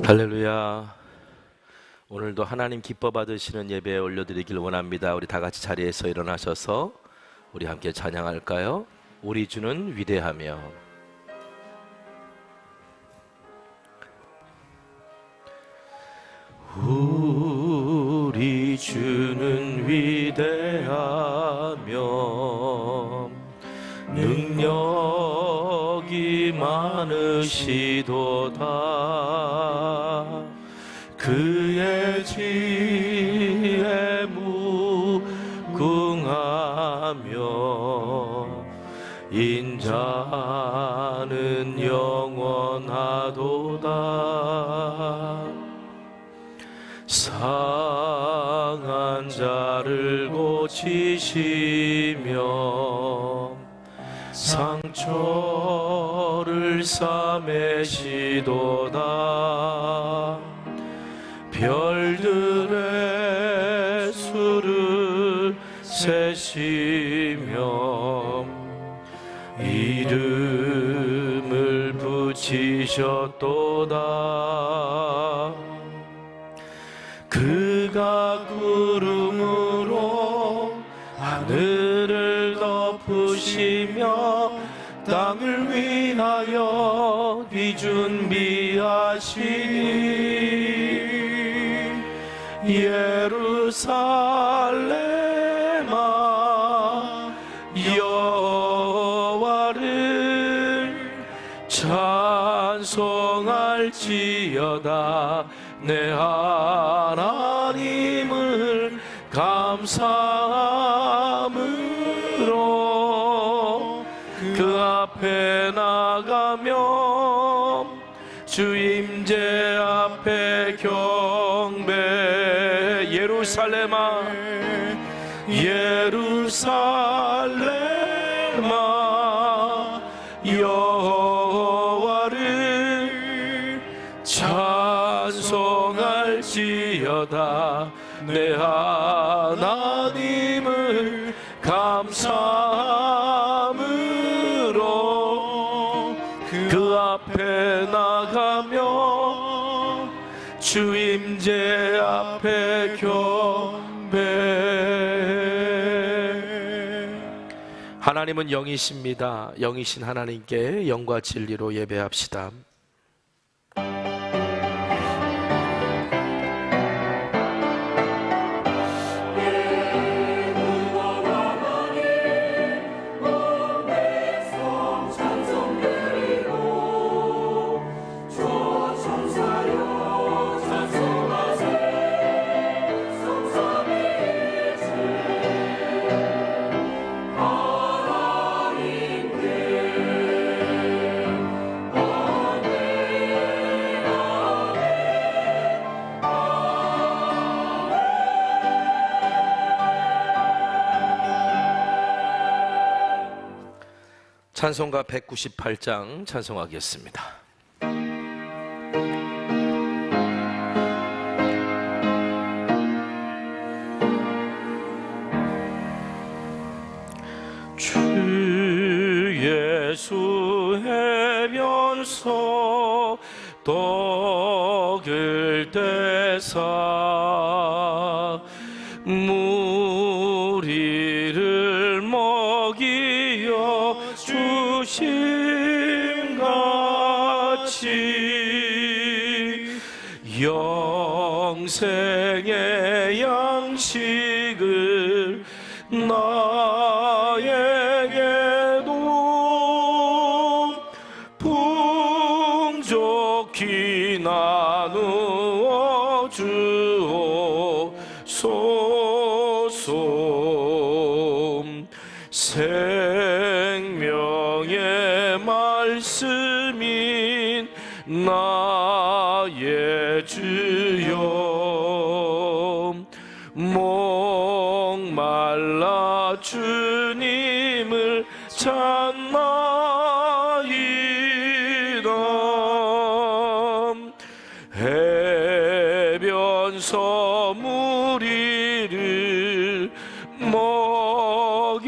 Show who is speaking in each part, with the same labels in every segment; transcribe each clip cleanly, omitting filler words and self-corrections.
Speaker 1: 할렐루야. 오늘도 하나님 기뻐 받으시는 예배에 올려드리길 원합니다. 우리 다 같이 자리에서 일어나셔서 우리 함께 찬양할까요? 우리 주는 위대하며. 우리 주는 위대하며 능력이 많으시도다. 그의 지혜 무궁하며 인자는 영원하도다. 상한 자를 고치시며 상처를 싸매시도다. 별들의 수를 세시며 이름을 붙이셨도다. 그가 구름으로 하늘을 덮으시며 땅을 위하여 비준비하시니 예루살렘아 여호와를 찬송할지어다. 내 하나님을 감사함으로 그 앞에 나가며 주 임재 앞에 경배. 예루살렘아 예루살렘아 여호와를 찬송할지어다. 내 하나님을 감사함으로 그 앞에 나가며 주 임재 앞에 경배. 하나님은 영이십니다. 영이신 하나님께 영과 진리로 예배합시다. 찬송가 198장 찬송하겠습니다. 주 예수 해변서 떡을 떼사 무리를 먹이어 주심같이 영생의 양식을 나에게도 풍족히 나누어 주옵소서. 생명의 말씀인 나의 주여 목말라 주님을 찾나이다. 해변서 무리를 먹임같이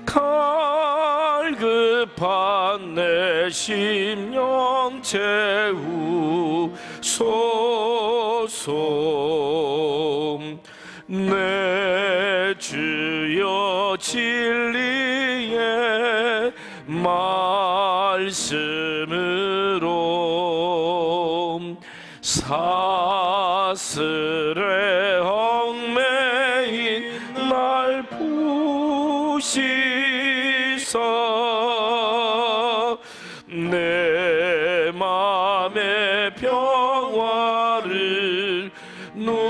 Speaker 1: 밝은 급한 내 심령 채우소서. 내 주여 진리의 말씀으로 사슬에 얽매인 날 부시사 내 맘의 평화를 누리도록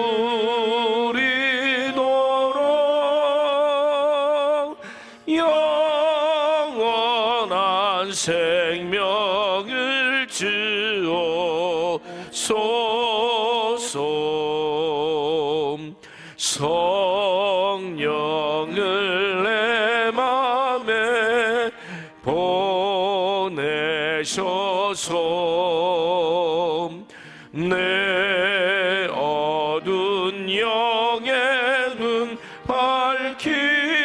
Speaker 1: 영원한 생명을 주옵소서. 성령을 내 맘에 보내셔서 내 어두운 영의 눈 밝히시사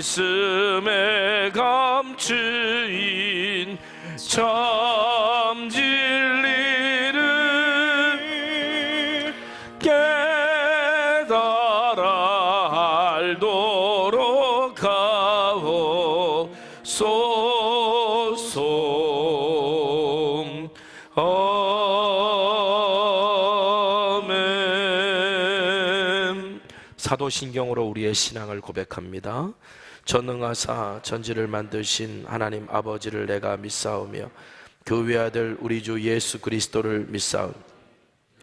Speaker 1: 말씀에 감추인 참 진리를 깨달아 알도록 하옵소서. 아멘. 사도신경으로 우리의 신앙을 고백합니다. 전능하사 천지를 만드신 하나님 아버지를 내가 믿사오며 그 외아들 우리 주 예수 그리스도를 믿사오니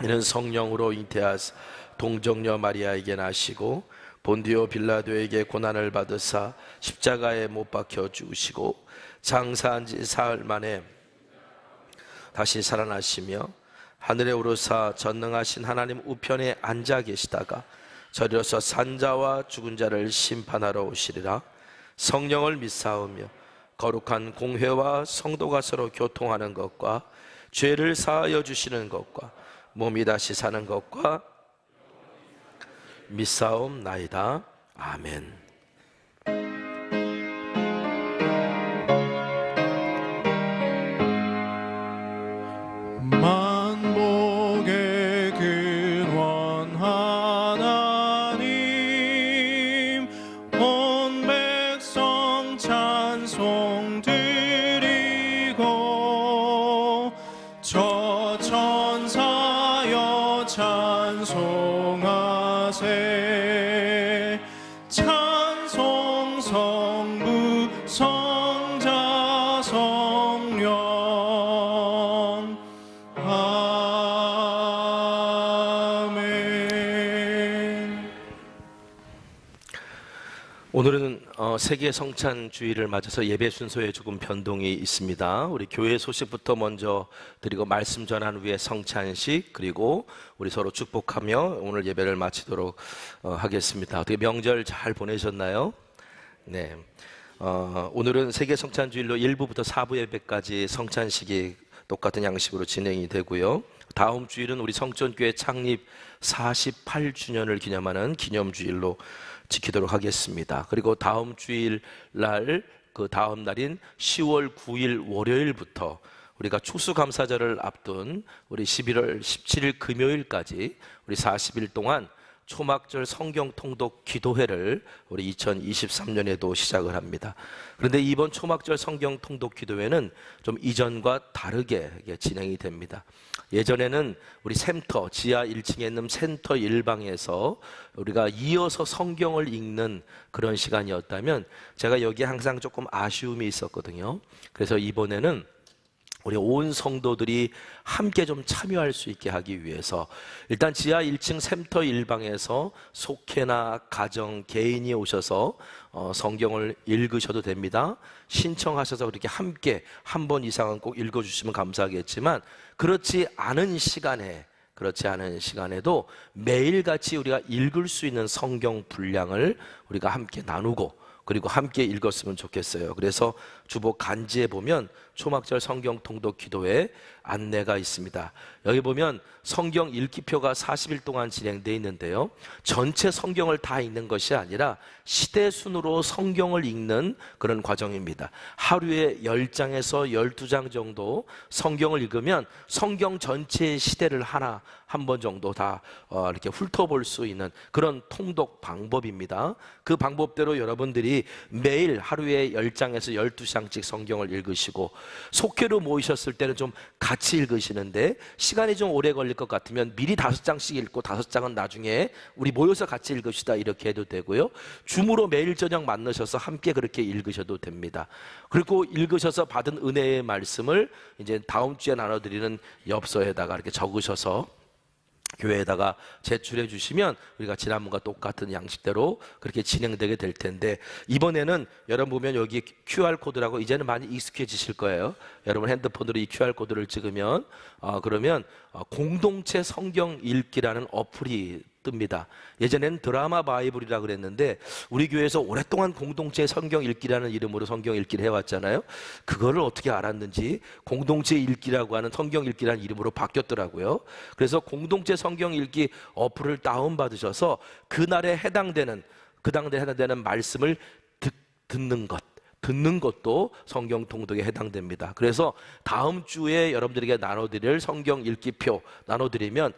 Speaker 1: 이는 성령으로 잉태하사 동정녀 마리아에게 나시고 본디오 빌라도에게 고난을 받으사 십자가에 못 박혀 죽으시고 장사한 지 사흘 만에 다시 살아나시며 하늘에 오르사 전능하신 하나님 우편에 앉아 계시다가 저리로서 산자와 죽은 자를 심판하러 오시리라. 성령을 믿사오며 거룩한 공회와 성도가 서로 교통하는 것과 죄를 사하여 주시는 것과 몸이 다시 사는 것과 믿사옵나이다. 아멘.
Speaker 2: 만복의 근원 하나님 온 백성 찬송 드리고 저 천사여 찬송하세. 찬송 성부 성자 성령 아멘.
Speaker 1: 오늘은 세계 성찬 주일을 맞아서 예배 순서에 조금 변동이 있습니다. 우리 교회 소식부터 먼저 드리고 말씀 전한 후에 성찬식, 그리고 우리 서로 축복하며 오늘 예배를 마치도록 하겠습니다. 어떻게 명절 잘 보내셨나요? 네. 오늘은 세계 성찬 주일로 1부부터 4부 예배까지 성찬식이 똑같은 양식으로 진행이 되고요. 다음 주일은 우리 성전교회 창립 48주년을 기념하는 기념주일로 지키도록 하겠습니다. 그리고 다음 주일 날, 그 다음 날인 10월 9일 월요일부터 우리가 추수감사절을 앞둔 우리 11월 17일 금요일까지 우리 40일 동안 초막절 성경 통독 기도회를 우리 2023년에도 시작을 합니다. 그런데 이번 초막절 성경 통독 기도회는 좀 이전과 다르게 진행이 됩니다. 예전에는 우리 센터, 지하 1층에 있는 센터 1방에서 우리가 이어서 성경을 읽는 그런 시간이었다면 제가 여기에 항상 조금 아쉬움이 있었거든요. 그래서 이번에는 우리 온 성도들이 함께 좀 참여할 수 있게 하기 위해서 일단 지하 1층 센터 1방에서 속회나 가정, 개인이 오셔서 성경을 읽으셔도 됩니다. 신청하셔서 그렇게 함께 한 번 이상은 꼭 읽어주시면 감사하겠지만 그렇지 않은 시간에도 매일같이 우리가 읽을 수 있는 성경 분량을 우리가 함께 나누고 그리고 함께 읽었으면 좋겠어요. 그래서 주보 간지에 보면 초막절 성경 통독 기도회 안내가 있습니다. 여기 보면 성경 읽기표가 40일 동안 진행되어 있는데요, 전체 성경을 다 읽는 것이 아니라 시대 순으로 성경을 읽는 그런 과정입니다. 하루에 10장에서 12장 정도 성경을 읽으면 성경 전체의 시대를 한 번 정도 다 이렇게 훑어볼 수 있는 그런 통독 방법입니다. 그 방법대로 여러분들이 매일 하루에 10장에서 12장씩 성경을 읽으시고, 속회로 모이셨을 때는 좀 같이 읽으시는데 시간이 좀 오래 걸릴 것 같으면 미리 5장씩 읽고 5장은 나중에 우리 모여서 같이 읽읍시다, 이렇게 해도 되고요. 줌으로 매일 저녁 만나셔서 함께 그렇게 읽으셔도 됩니다. 그리고 읽으셔서 받은 은혜의 말씀을 이제 다음 주에 나눠드리는 엽서에다가 이렇게 적으셔서 교회에다가 제출해 주시면 우리가 지난번과 똑같은 양식대로 그렇게 진행되게 될 텐데, 이번에는 여러분 보면 여기 QR코드라고 이제는 많이 익숙해지실 거예요. 여러분 핸드폰으로 이 QR코드를 찍으면 그러면 공동체 성경 읽기라는 어플이 뜹니다. 예전에는 드라마 바이블이라 그랬는데 우리 교회에서 오랫동안 공동체 성경 읽기라는 이름으로 성경 읽기를 해왔잖아요. 그거를 어떻게 알았는지 공동체 읽기라고 하는 성경 읽기라는 이름으로 바뀌었더라고요. 그래서 공동체 성경 읽기 어플을 다운받으셔서 그날에 해당되는 말씀을 듣는 것도 성경 통독에 해당됩니다. 그래서 다음 주에 여러분들에게 나눠드릴 성경 읽기표 나눠드리면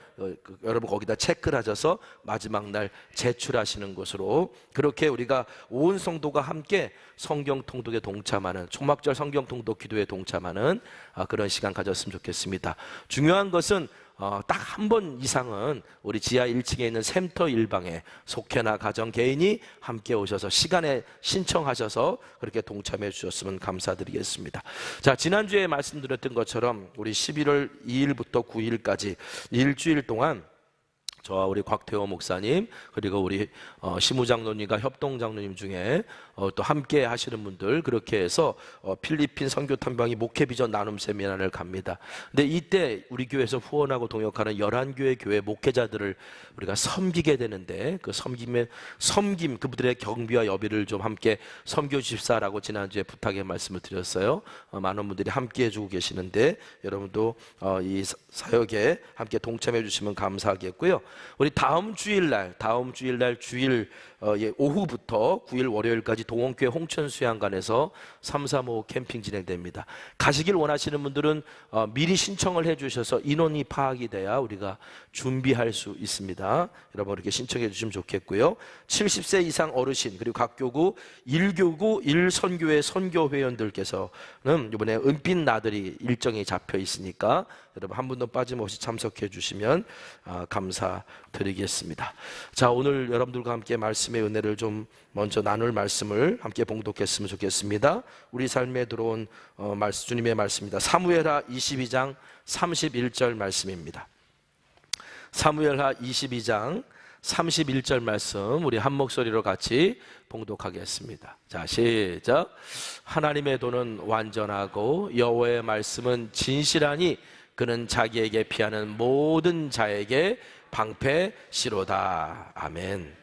Speaker 1: 여러분 거기다 체크를 하셔서 마지막 날 제출하시는 것으로, 그렇게 우리가 온 성도가 함께 성경 통독에 동참하는, 초막절 성경 통독 기도에 동참하는 그런 시간 가졌으면 좋겠습니다. 중요한 것은 딱 한 번 이상은 우리 지하 1층에 있는 샘터 일방에 속회나 가정 개인이 함께 오셔서 시간에 신청하셔서 그렇게 동참해 주셨으면 감사드리겠습니다. 자, 지난주에 말씀드렸던 것처럼 우리 11월 2일부터 9일까지 일주일 동안 저와 우리 곽태호 목사님, 그리고 우리 시무장로님과 협동장로님 중에 또 함께 하시는 분들, 그렇게 해서 필리핀 선교 탐방이 목회 비전 나눔 세미나를 갑니다. 근데 이때 우리 교회에서 후원하고 동역하는 11교회 교회 목회자들을 우리가 섬기게 되는데, 그 섬김 그분들의 경비와 여비를 좀 함께 섬겨 주십사라고 지난주에 부탁의 말씀을 드렸어요. 많은 분들이 함께 해주고 계시는데 여러분도 이 사역에 함께 동참해 주시면 감사하겠고요. 우리 다음 주일날 주일 오후부터 9일 월요일까지 동원교회 홍천수양관에서 335 캠핑 진행됩니다. 가시길 원하시는 분들은 미리 신청을 해주셔서 인원이 파악이 돼야 우리가 준비할 수 있습니다. 여러분 이렇게 신청해 주시면 좋겠고요. 70세 이상 어르신, 그리고 각 교구 1교구 1선교회 선교회원들께서는 이번에 은빛 나들이 일정이 잡혀 있으니까 여러분 한 분도 빠짐없이 참석해 주시면 감사드리겠습니다. 자, 오늘 여러분들과 함께 말씀의 은혜를 좀 먼저 나눌 말씀을 함께 봉독했으면 좋겠습니다. 우리 삶에 들어온 주님의 말씀입니다. 사무엘하 22장 31절 말씀입니다. 사무엘하 22장 31절 말씀 우리 한 목소리로 같이 봉독하겠습니다. 자, 시작. 하나님의 도는 완전하고 여호와의 말씀은 진실하니 그는 자기에게 피하는 모든 자에게 방패시로다. 아멘.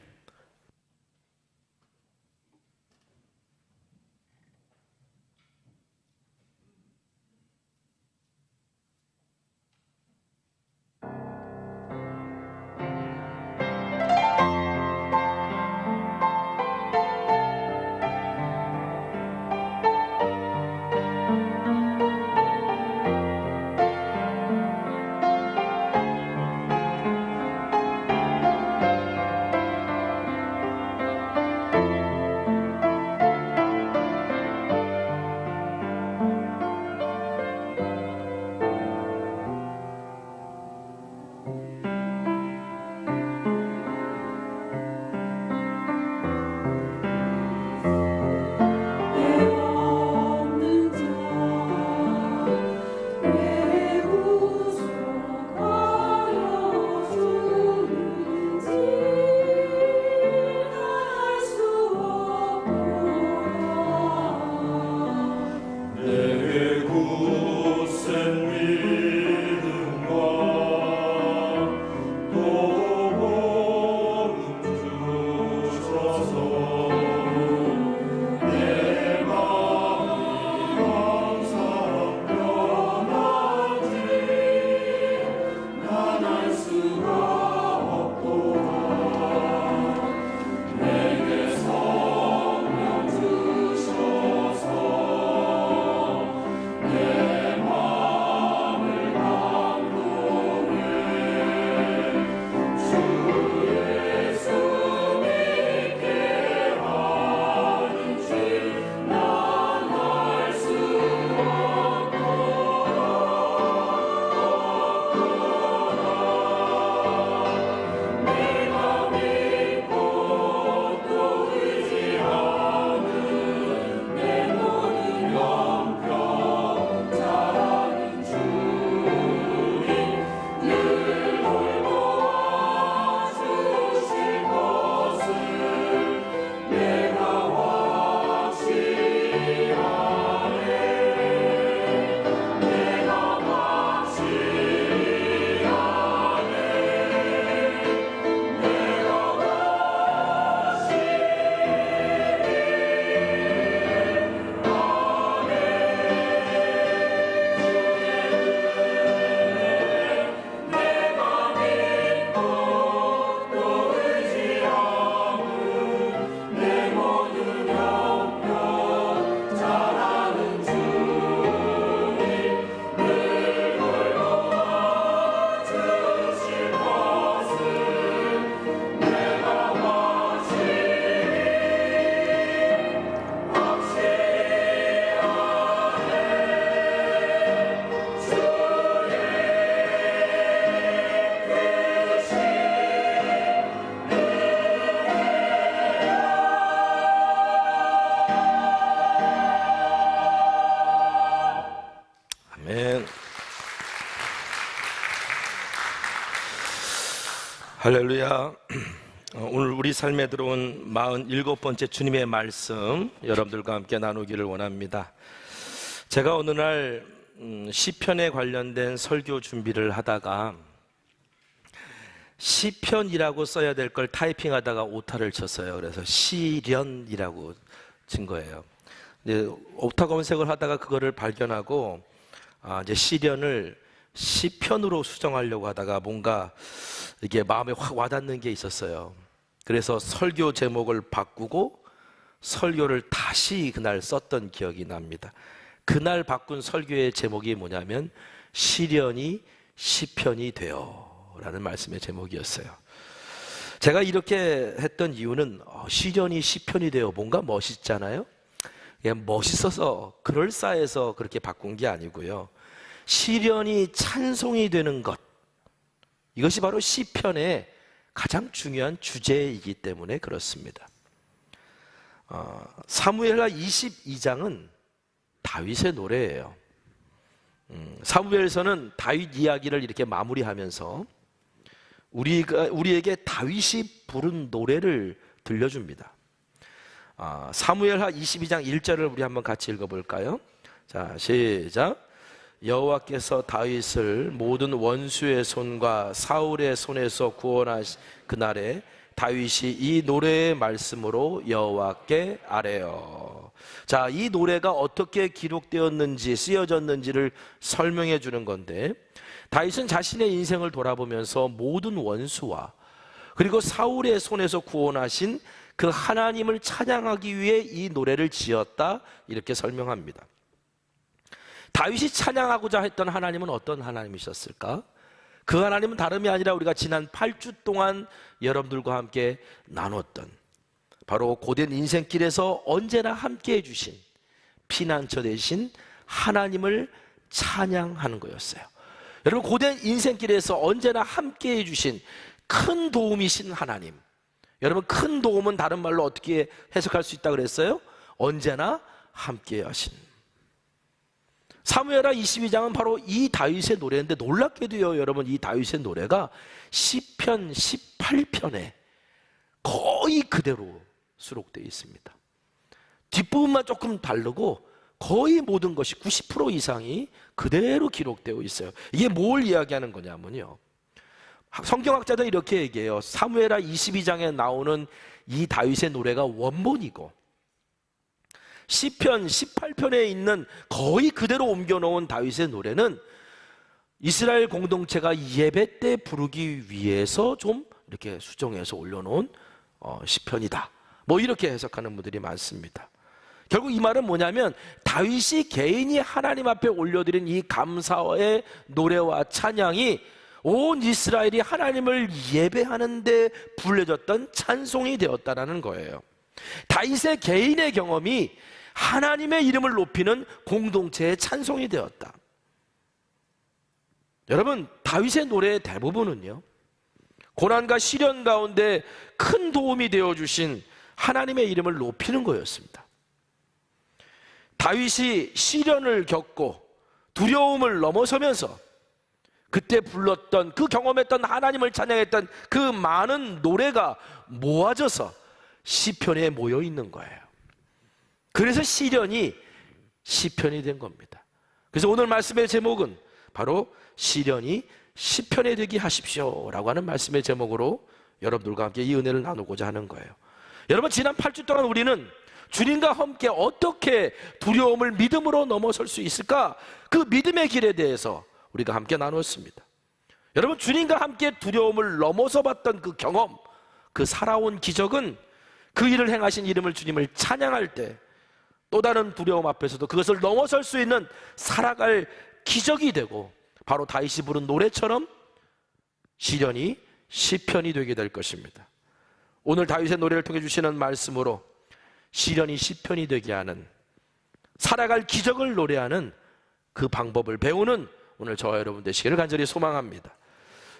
Speaker 1: 할렐루야. 오늘 우리 삶에 들어온 47번째 주님의 말씀 여러분들과 함께 나누기를 원합니다. 제가 어느 날 시편에 관련된 설교 준비를 하다가 시편이라고 써야 될 걸 타이핑하다가 오타를 쳤어요. 그래서 시련이라고 친 거예요. 이제 오타 검색을 하다가 그거를 발견하고 이제 시련을 시편으로 수정하려고 하다가 뭔가 이게 마음에 확 와닿는 게 있었어요. 그래서 설교 제목을 바꾸고 설교를 다시 그날 썼던 기억이 납니다. 그날 바꾼 설교의 제목이 뭐냐면 시련이 시편이 되어 라는 말씀의 제목이었어요. 제가 이렇게 했던 이유는 시련이 시편이 되어 뭔가 멋있잖아요. 그냥 멋있어서 그럴싸해서 그렇게 바꾼 게 아니고요. 시련이 찬송이 되는 것, 이것이 바로 시편의 가장 중요한 주제이기 때문에 그렇습니다. 사무엘하 22장은 다윗의 노래예요. 사무엘서는 다윗 이야기를 이렇게 마무리하면서 우리에게 다윗이 부른 노래를 들려줍니다. 사무엘하 22장 1절을 우리 한번 같이 읽어볼까요? 자, 시작. 여호와께서 다윗을 모든 원수의 손과 사울의 손에서 구원하신 그날에 다윗이 이 노래의 말씀으로 여호와께 아뢰어. 자, 이 노래가 어떻게 기록되었는지 쓰여졌는지를 설명해 주는 건데, 다윗은 자신의 인생을 돌아보면서 모든 원수와 그리고 사울의 손에서 구원하신 그 하나님을 찬양하기 위해 이 노래를 지었다, 이렇게 설명합니다. 다윗이 찬양하고자 했던 하나님은 어떤 하나님이셨을까? 그 하나님은 다름이 아니라 우리가 지난 8주 동안 여러분들과 함께 나눴던 바로 고된 인생길에서 언제나 함께해 주신 피난처 되신 하나님을 찬양하는 거였어요. 여러분, 고된 인생길에서 언제나 함께해 주신 큰 도움이신 하나님, 여러분, 큰 도움은 다른 말로 어떻게 해석할 수 있다고 그랬어요? 언제나 함께 하신. 사무엘하 22장은 바로 이 다윗의 노래인데, 놀랍게도요 여러분, 이 다윗의 노래가 시편 18편에 거의 그대로 수록되어 있습니다. 뒷부분만 조금 다르고 거의 모든 것이 90% 이상이 그대로 기록되어 있어요. 이게 뭘 이야기하는 거냐면요, 성경학자들은 이렇게 얘기해요. 사무엘하 22장에 나오는 이 다윗의 노래가 원본이고 시편 18편에 있는 거의 그대로 옮겨놓은 다윗의 노래는 이스라엘 공동체가 예배 때 부르기 위해서 좀 이렇게 수정해서 올려놓은 시편이다, 뭐 이렇게 해석하는 분들이 많습니다. 결국 이 말은 뭐냐면 다윗이 개인이 하나님 앞에 올려드린 이 감사의 노래와 찬양이 온 이스라엘이 하나님을 예배하는 데 불려졌던 찬송이 되었다는 거예요. 다윗의 개인의 경험이 하나님의 이름을 높이는 공동체의 찬송이 되었다. 여러분, 다윗의 노래의 대부분은요, 고난과 시련 가운데 큰 도움이 되어주신 하나님의 이름을 높이는 거였습니다. 다윗이 시련을 겪고 두려움을 넘어서면서 그때 불렀던, 그 경험했던 하나님을 찬양했던 그 많은 노래가 모아져서 시편에 모여 있는 거예요. 그래서 시련이 시편이 된 겁니다. 그래서 오늘 말씀의 제목은 바로 시련이 시편이 되게 하십시오 라고 하는 말씀의 제목으로 여러분들과 함께 이 은혜를 나누고자 하는 거예요. 여러분, 지난 8주 동안 우리는 주님과 함께 어떻게 두려움을 믿음으로 넘어설 수 있을까, 그 믿음의 길에 대해서 우리가 함께 나누었습니다. 여러분, 주님과 함께 두려움을 넘어서 봤던 그 경험, 그 살아온 기적은 그 일을 행하신 이름을, 주님을 찬양할 때 또 다른 두려움 앞에서도 그것을 넘어설 수 있는 살아갈 기적이 되고, 바로 다윗이 부른 노래처럼 시련이 시편이 되게 될 것입니다. 오늘 다윗의 노래를 통해 주시는 말씀으로 시련이 시편이 되게 하는, 살아갈 기적을 노래하는 그 방법을 배우는 오늘 저와 여러분 되시기를 간절히 소망합니다.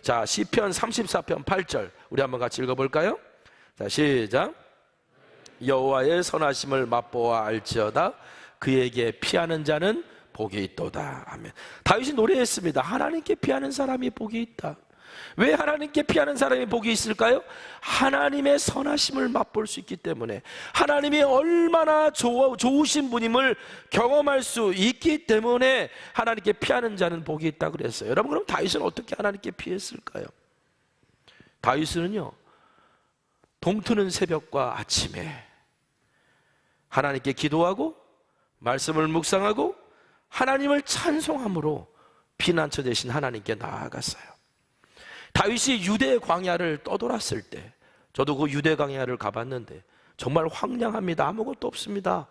Speaker 1: 자, 시편 34편 8절 우리 한번 같이 읽어볼까요? 자, 시작. 여호와의 선하심을 맛보아 알지어다. 그에게 피하는 자는 복이 있도다. 아멘. 다윗이 노래했습니다. 하나님께 피하는 사람이 복이 있다. 왜 하나님께 피하는 사람이 복이 있을까요? 하나님의 선하심을 맛볼 수 있기 때문에, 하나님이 얼마나 좋으신 분임을 경험할 수 있기 때문에 하나님께 피하는 자는 복이 있다고 그랬어요. 여러분, 그럼 다윗은 어떻게 하나님께 피했을까요? 다윗은요, 동트는 새벽과 아침에 하나님께 기도하고 말씀을 묵상하고 하나님을 찬송함으로 피난처 되신 하나님께 나아갔어요. 다윗이 유대 광야를 떠돌았을 때, 저도 그 유대 광야를 가봤는데 정말 황량합니다. 아무것도 없습니다.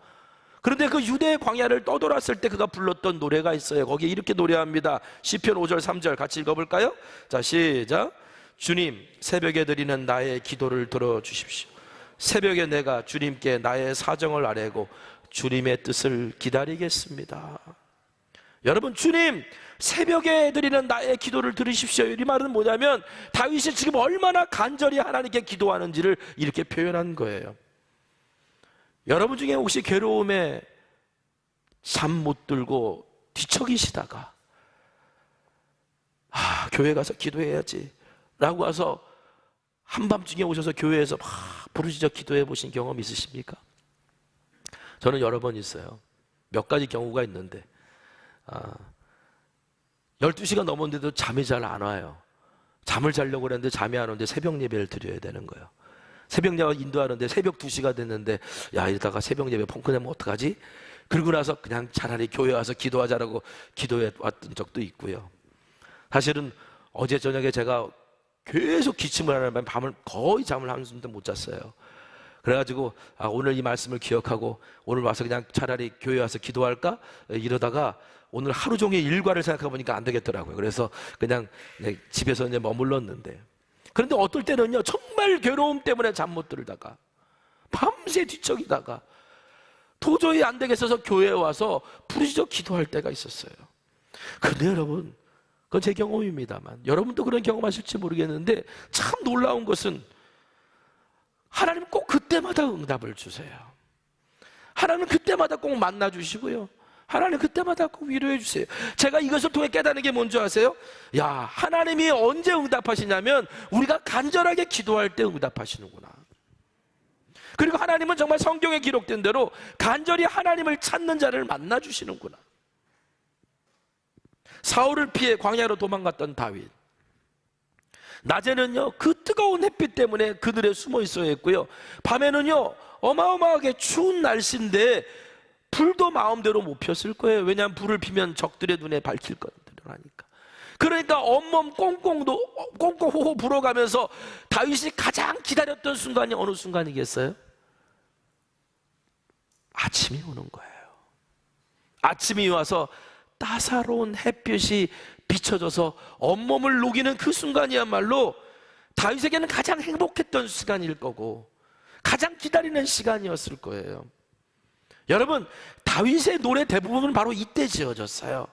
Speaker 1: 그런데 그 유대 광야를 떠돌았을 때 그가 불렀던 노래가 있어요. 거기에 이렇게 노래합니다. 시편 5절 3절 같이 읽어볼까요? 자, 시작. 주님, 새벽에 드리는 나의 기도를 들어주십시오. 새벽에 내가 주님께 나의 사정을 아뢰고 주님의 뜻을 기다리겠습니다. 여러분, 주님, 새벽에 드리는 나의 기도를 들으십시오. 이 말은 뭐냐면 다윗이 지금 얼마나 간절히 하나님께 기도하는지를 이렇게 표현한 거예요. 여러분 중에 혹시 괴로움에 잠 못 들고 뒤척이시다가 교회 가서 기도해야지 라고 와서 한밤중에 오셔서 교회에서 막 부르짖어 기도해 보신 경험 있으십니까? 저는 여러 번 있어요. 몇 가지 경우가 있는데 12시가 넘었는데도 잠이 잘 안 와요. 잠을 자려고 그랬는데 잠이 안 오는데 새벽 예배를 드려야 되는 거예요. 새벽 예배 인도하는데 새벽 2시가 됐는데 야, 이러다가 새벽 예배 펑크내면 어떡하지? 그러고 나서 그냥 차라리 교회 와서 기도하자라고 기도해 왔던 적도 있고요. 사실은 어제 저녁에 제가 계속 기침을 하는 바람에 밤을 거의 잠을 한숨도 못 잤어요. 그래가지고 오늘 이 말씀을 기억하고 오늘 와서 그냥 차라리 교회 와서 기도할까? 이러다가 오늘 하루 종일 일과를 생각해보니까 안 되겠더라고요. 그래서 그냥 집에서 이제 머물렀는데, 그런데 어떨 때는요 정말 괴로움 때문에 잠 못 들다가 밤새 뒤척이다가 도저히 안 되겠어서 교회에 와서 부르짖어 기도할 때가 있었어요. 그런데 여러분, 그건 제 경험입니다만 여러분도 그런 경험하실지 모르겠는데 참 놀라운 것은 하나님 꼭 그때마다 응답을 주세요. 하나님 그때마다 꼭 만나주시고요, 하나님 그때마다 꼭 위로해 주세요. 제가 이것을 통해 깨닫는 게 뭔지 아세요? 야, 하나님이 언제 응답하시냐면 우리가 간절하게 기도할 때 응답하시는구나. 그리고 하나님은 정말 성경에 기록된 대로 간절히 하나님을 찾는 자를 만나주시는구나. 사울을 피해 광야로 도망갔던 다윗, 낮에는요 그 뜨거운 햇빛 때문에 그늘에 숨어 있어야 했고요, 밤에는요 어마어마하게 추운 날씨인데 불도 마음대로 못 폈을 거예요. 왜냐하면 불을 피면 적들의 눈에 밝힐 거니까. 그러니까 온몸 꽁꽁 호호 불어가면서 다윗이 가장 기다렸던 순간이 어느 순간이겠어요? 아침이 오는 거예요. 아침이 와서 따사로운 햇볕이 비춰져서 온몸을 녹이는 그 순간이야말로 다윗에게는 가장 행복했던 시간일 거고 가장 기다리는 시간이었을 거예요. 여러분, 다윗의 노래 대부분은 바로 이때 지어졌어요.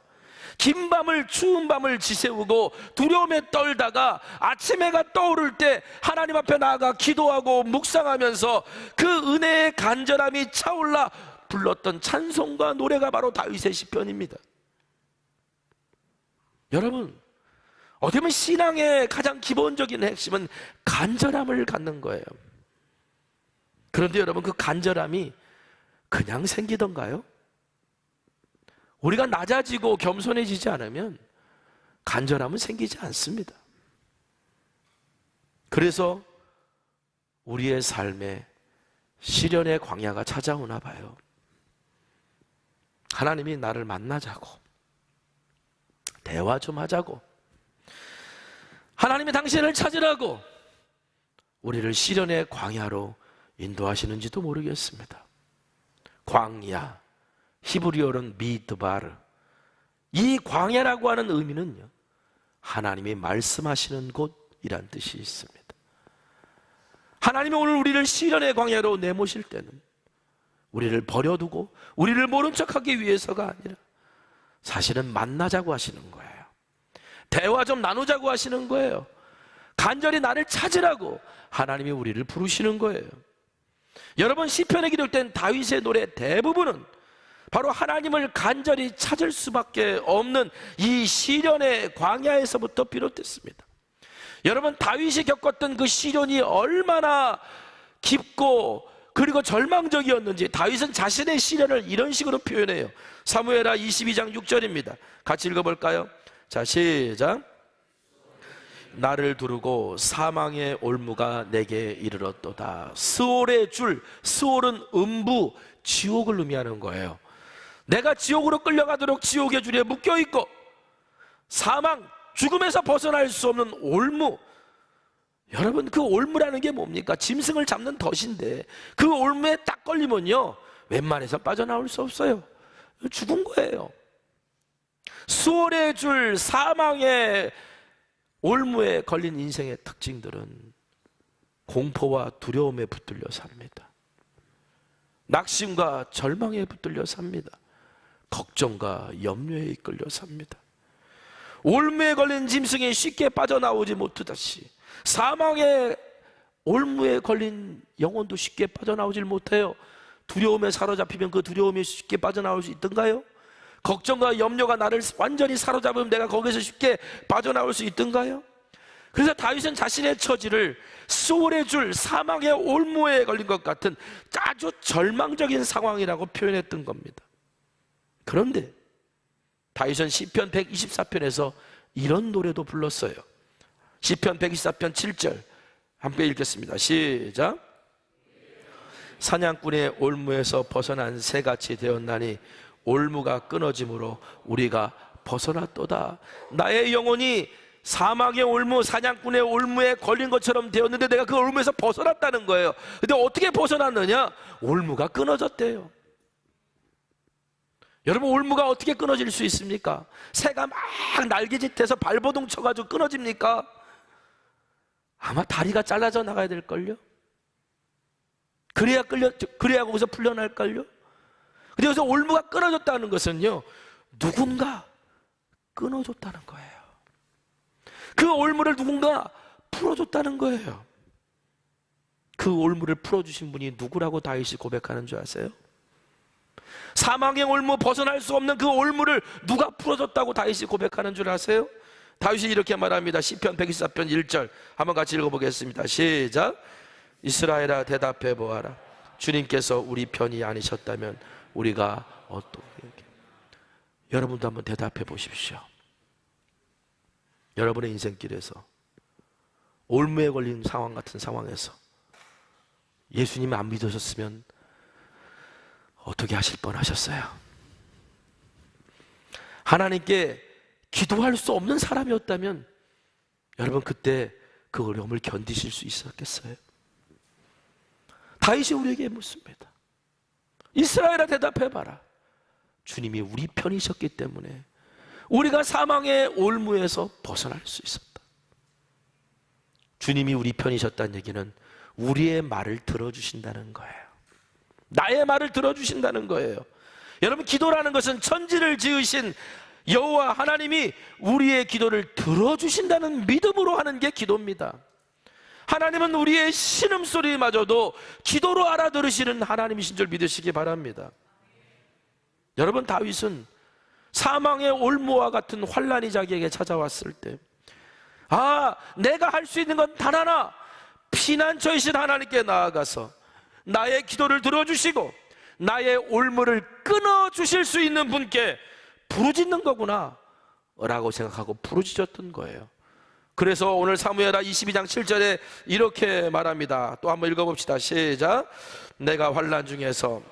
Speaker 1: 긴 밤을, 추운 밤을 지새우고 두려움에 떨다가 아침 해가 떠오를 때 하나님 앞에 나아가 기도하고 묵상하면서 그 은혜의 간절함이 차올라 불렀던 찬송과 노래가 바로 다윗의 시편입니다. 여러분, 어떻게 보면 신앙의 가장 기본적인 핵심은 간절함을 갖는 거예요. 그런데 여러분, 그 간절함이 그냥 생기던가요? 우리가 낮아지고 겸손해지지 않으면 간절함은 생기지 않습니다. 그래서 우리의 삶에 시련의 광야가 찾아오나 봐요. 하나님이 나를 만나자고, 대화 좀 하자고, 하나님이 당신을 찾으라고 우리를 시련의 광야로 인도하시는지도 모르겠습니다. 광야, 히브리어로는 미드바르, 이 광야라고 하는 의미는요 하나님이 말씀하시는 곳이란 뜻이 있습니다. 하나님이 오늘 우리를 시련의 광야로 내모실 때는 우리를 버려두고 우리를 모른 척하기 위해서가 아니라 사실은 만나자고 하시는 거예요. 대화 좀 나누자고 하시는 거예요. 간절히 나를 찾으라고 하나님이 우리를 부르시는 거예요. 여러분, 시편에 기록된 다윗의 노래 대부분은 바로 하나님을 간절히 찾을 수밖에 없는 이 시련의 광야에서부터 비롯됐습니다. 여러분, 다윗이 겪었던 그 시련이 얼마나 깊고 그리고 절망적이었는지 다윗은 자신의 시련을 이런 식으로 표현해요. 사무엘하 22장 6절입니다. 같이 읽어볼까요? 자, 시작. 나를 두르고 사망의 올무가 내게 이르렀도다. 스올의 줄, 스올은 음부, 지옥을 의미하는 거예요. 내가 지옥으로 끌려가도록 지옥의 줄에 묶여있고 사망, 죽음에서 벗어날 수 없는 올무. 여러분, 그 올무라는 게 뭡니까? 짐승을 잡는 덫인데 그 올무에 딱 걸리면요 웬만해서 빠져나올 수 없어요. 죽은 거예요. 수월의 줄, 사망의 올무에 걸린 인생의 특징들은 공포와 두려움에 붙들려 삽니다. 낙심과 절망에 붙들려 삽니다. 걱정과 염려에 이끌려 삽니다. 올무에 걸린 짐승이 쉽게 빠져나오지 못하듯이 사망의 올무에 걸린 영혼도 쉽게 빠져나오질 못해요. 두려움에 사로잡히면 그 두려움이 쉽게 빠져나올 수 있던가요? 걱정과 염려가 나를 완전히 사로잡으면 내가 거기서 쉽게 빠져나올 수 있던가요? 그래서 다윗은 자신의 처지를 수월의 줄, 사망의 올무에 걸린 것 같은 아주 절망적인 상황이라고 표현했던 겁니다. 그런데 다윗은 시편 124편에서 이런 노래도 불렀어요. 시편 124편 7절 함께 읽겠습니다. 시작. 사냥꾼의 올무에서 벗어난 새같이 되었나니 올무가 끊어짐으로 우리가 벗어났도다. 나의 영혼이 사망의 올무, 사냥꾼의 올무에 걸린 것처럼 되었는데 내가 그 올무에서 벗어났다는 거예요. 근데 어떻게 벗어났느냐? 올무가 끊어졌대요. 여러분, 올무가 어떻게 끊어질 수 있습니까? 새가 막 날개짓해서 발버둥 쳐가지고 끊어집니까? 아마 다리가 잘라져 나가야 될걸요? 그래야 거기서 풀려날걸요? 근데 여기서 올무가 끊어졌다는 것은요, 누군가 끊어줬다는 거예요. 그 올무를 누군가 풀어줬다는 거예요. 그 올무를 풀어주신 분이 누구라고 다윗이 고백하는 줄 아세요? 사망의 올무, 벗어날 수 없는 그 올무를 누가 풀어줬다고 다윗이 고백하는 줄 아세요? 다윗이 이렇게 말합니다. 시편 124편 1절 한번 같이 읽어보겠습니다. 시작. 이스라엘아 대답해 보아라. 주님께서 우리 편이 아니셨다면 우리가 어떻게. 여러분도 한번 대답해 보십시오. 여러분의 인생길에서 올무에 걸린 상황 같은 상황에서 예수님 안 믿으셨으면 어떻게 하실 뻔하셨어요? 하나님께 기도할 수 없는 사람이었다면 여러분 그때 그 어려움을 견디실 수 있었겠어요? 다윗이 우리에게 묻습니다. 이스라엘아 대답해봐라. 주님이 우리 편이셨기 때문에 우리가 사망의 올무에서 벗어날 수 있었다. 주님이 우리 편이셨다는 얘기는 우리의 말을 들어주신다는 거예요. 나의 말을 들어주신다는 거예요. 여러분, 기도라는 것은 천지를 지으신 여호와 하나님이 우리의 기도를 들어주신다는 믿음으로 하는 게 기도입니다. 하나님은 우리의 신음소리마저도 기도로 알아들으시는 하나님이신 줄 믿으시기 바랍니다. 여러분, 다윗은 사망의 올무와 같은 환난이 자기에게 찾아왔을 때 내가 할 수 있는 건 단 하나, 피난처이신 하나님께 나아가서 나의 기도를 들어주시고 나의 올무를 끊어주실 수 있는 분께 부르짖는 거구나 라고 생각하고 부르짖었던 거예요. 그래서 오늘 사무엘하 22장 7절에 이렇게 말합니다. 또 한번 읽어봅시다. 시작. 내가 환난 중에서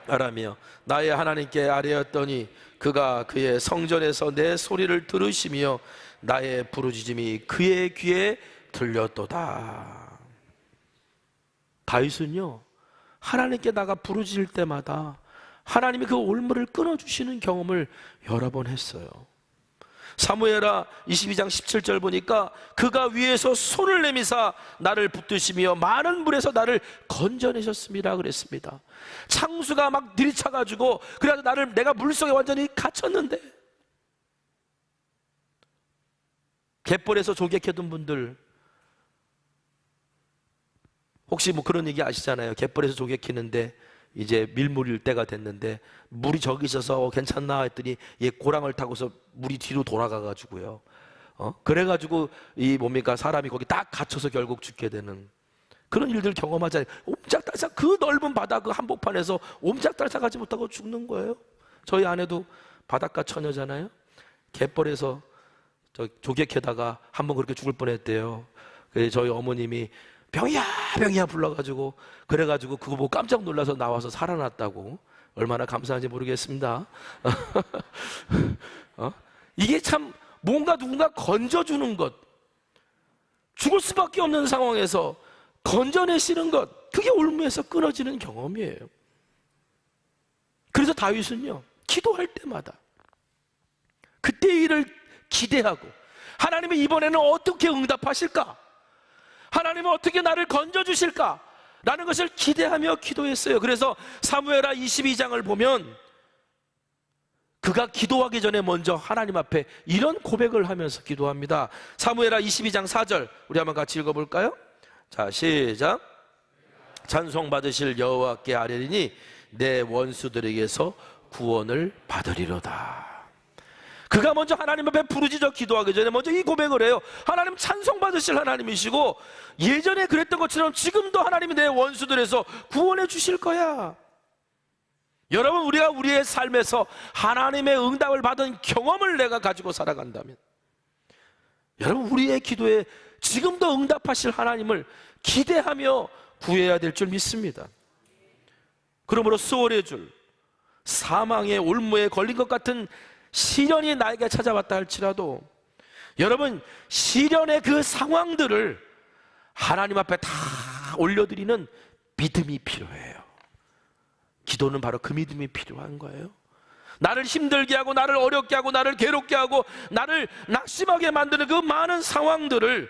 Speaker 1: 아라며 나의 하나님께 아뢰었더니 그가 그의 성전에서 내 소리를 들으시며 나의 부르짖음이 그의 귀에 들렸도다. 다윗은요, 하나님께 나가 부르짖을 때마다 하나님이 그 올무를 끊어주시는 경험을 여러 번 했어요. 사무엘하 22장 17절 보니까 그가 위에서 손을 내미사 나를 붙드시며 많은 물에서 나를 건져내셨습니다 그랬습니다. 창수가 막 들이차가지고 그래서 내가 물속에 완전히 갇혔는데, 갯벌에서 조개캐던 분들 혹시 뭐 그런 얘기 아시잖아요. 갯벌에서 조개 캐는데 이제 밀물일 때가 됐는데 물이 저기 있어서 괜찮나 했더니 얘 고랑을 타고서 물이 뒤로 돌아가가지고요 그래가지고 이 뭡니까 사람이 거기 딱 갇혀서 결국 죽게 되는 그런 일들 경험하잖아요. 옴짝달싹 그 넓은 바다 그 한복판에서 옴짝달싹하지 못하고 죽는 거예요. 저희 아내도 바닷가 처녀잖아요. 갯벌에서 저 조개 캐다가 한번 그렇게 죽을 뻔했대요. 그래서 저희 어머님이 병이야 불러가지고 그래가지고 그거 보고 깜짝 놀라서 나와서 살아났다고. 얼마나 감사한지 모르겠습니다. 이게 참 뭔가 누군가 건져주는 것, 죽을 수밖에 없는 상황에서 건져내시는 것, 그게 올무에서 끊어지는 경험이에요. 그래서 다윗은요 기도할 때마다 그때의 일을 기대하고 하나님이 이번에는 어떻게 응답하실까? 하나님은 어떻게 나를 건져주실까? 라는 것을 기대하며 기도했어요. 그래서 사무엘하 22장을 보면 그가 기도하기 전에 먼저 하나님 앞에 이런 고백을 하면서 기도합니다. 사무엘하 22장 4절 우리 한번 같이 읽어볼까요? 자, 시작. 찬송 받으실 여호와께 아뢰리니 내 원수들에게서 구원을 받으리로다. 그가 먼저 하나님 앞에 부르짖어 기도하기 전에 먼저 이 고백을 해요. 하나님 찬송 받으실 하나님이시고 예전에 그랬던 것처럼 지금도 하나님이 내 원수들에서 구원해 주실 거야. 여러분, 우리가 우리의 삶에서 하나님의 응답을 받은 경험을 내가 가지고 살아간다면 여러분, 우리의 기도에 지금도 응답하실 하나님을 기대하며 구해야 될 줄 믿습니다. 그러므로 수월의 줄, 사망의 올무에 걸린 것 같은 시련이 나에게 찾아왔다 할지라도 여러분, 시련의 그 상황들을 하나님 앞에 다 올려드리는 믿음이 필요해요. 기도는 바로 그 믿음이 필요한 거예요. 나를 힘들게 하고 나를 어렵게 하고 나를 괴롭게 하고 나를 낙심하게 만드는 그 많은 상황들을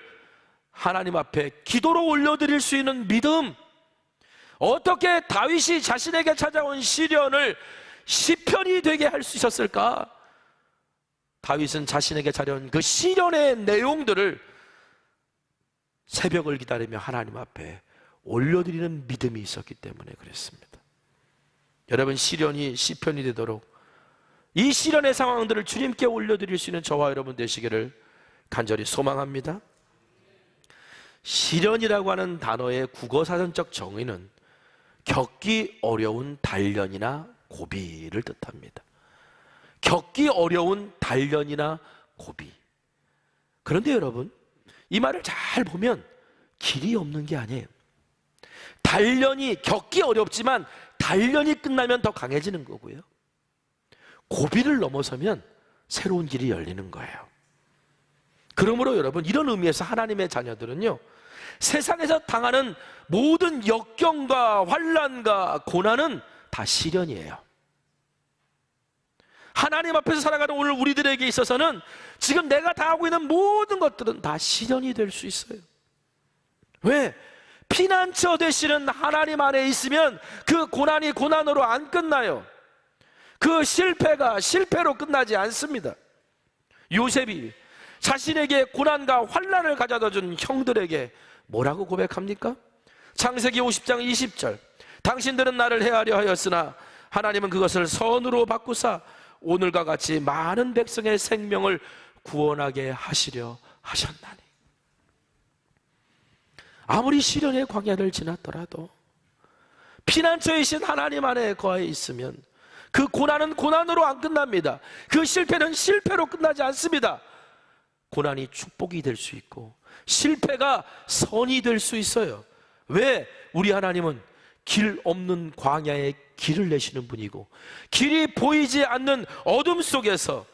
Speaker 1: 하나님 앞에 기도로 올려드릴 수 있는 믿음. 어떻게 다윗이 자신에게 찾아온 시련을 시편이 되게 할 수 있었을까? 다윗은 자신에게 찾아온 그 시련의 내용들을 새벽을 기다리며 하나님 앞에 올려드리는 믿음이 있었기 때문에 그랬습니다. 여러분, 시련이 시편이 되도록 이 시련의 상황들을 주님께 올려드릴 수 있는 저와 여러분 되시기를 간절히 소망합니다. 시련이라고 하는 단어의 국어사전적 정의는 겪기 어려운 단련이나 고비를 뜻합니다. 겪기 어려운 단련이나 고비. 그런데 여러분, 이 말을 잘 보면 길이 없는 게 아니에요. 단련이 겪기 어렵지만 단련이 끝나면 더 강해지는 거고요, 고비를 넘어서면 새로운 길이 열리는 거예요. 그러므로 여러분, 이런 의미에서 하나님의 자녀들은요, 세상에서 당하는 모든 역경과 환난과 고난은 다 시련이에요. 하나님 앞에서 살아가는 오늘 우리들에게 있어서는 지금 내가 당하고 있는 모든 것들은 다 시련이 될 수 있어요. 왜? 피난처 되시는 하나님 안에 있으면 그 고난이 고난으로 안 끝나요. 그 실패가 실패로 끝나지 않습니다. 요셉이 자신에게 고난과 환난을 가져다 준 형들에게 뭐라고 고백합니까? 창세기 50장 20절 당신들은 나를 해하려 하였으나 하나님은 그것을 선으로 바꾸사 오늘과 같이 많은 백성의 생명을 구원하게 하시려 하셨나니. 아무리 시련의 광야를 지났더라도 피난처이신 하나님 안에 거해 있으면 그 고난은 고난으로 안 끝납니다. 그 실패는 실패로 끝나지 않습니다. 고난이 축복이 될 수 있고 실패가 선이 될 수 있어요. 왜? 우리 하나님은 길 없는 광야에 길을 내시는 분이고 길이 보이지 않는 어둠 속에서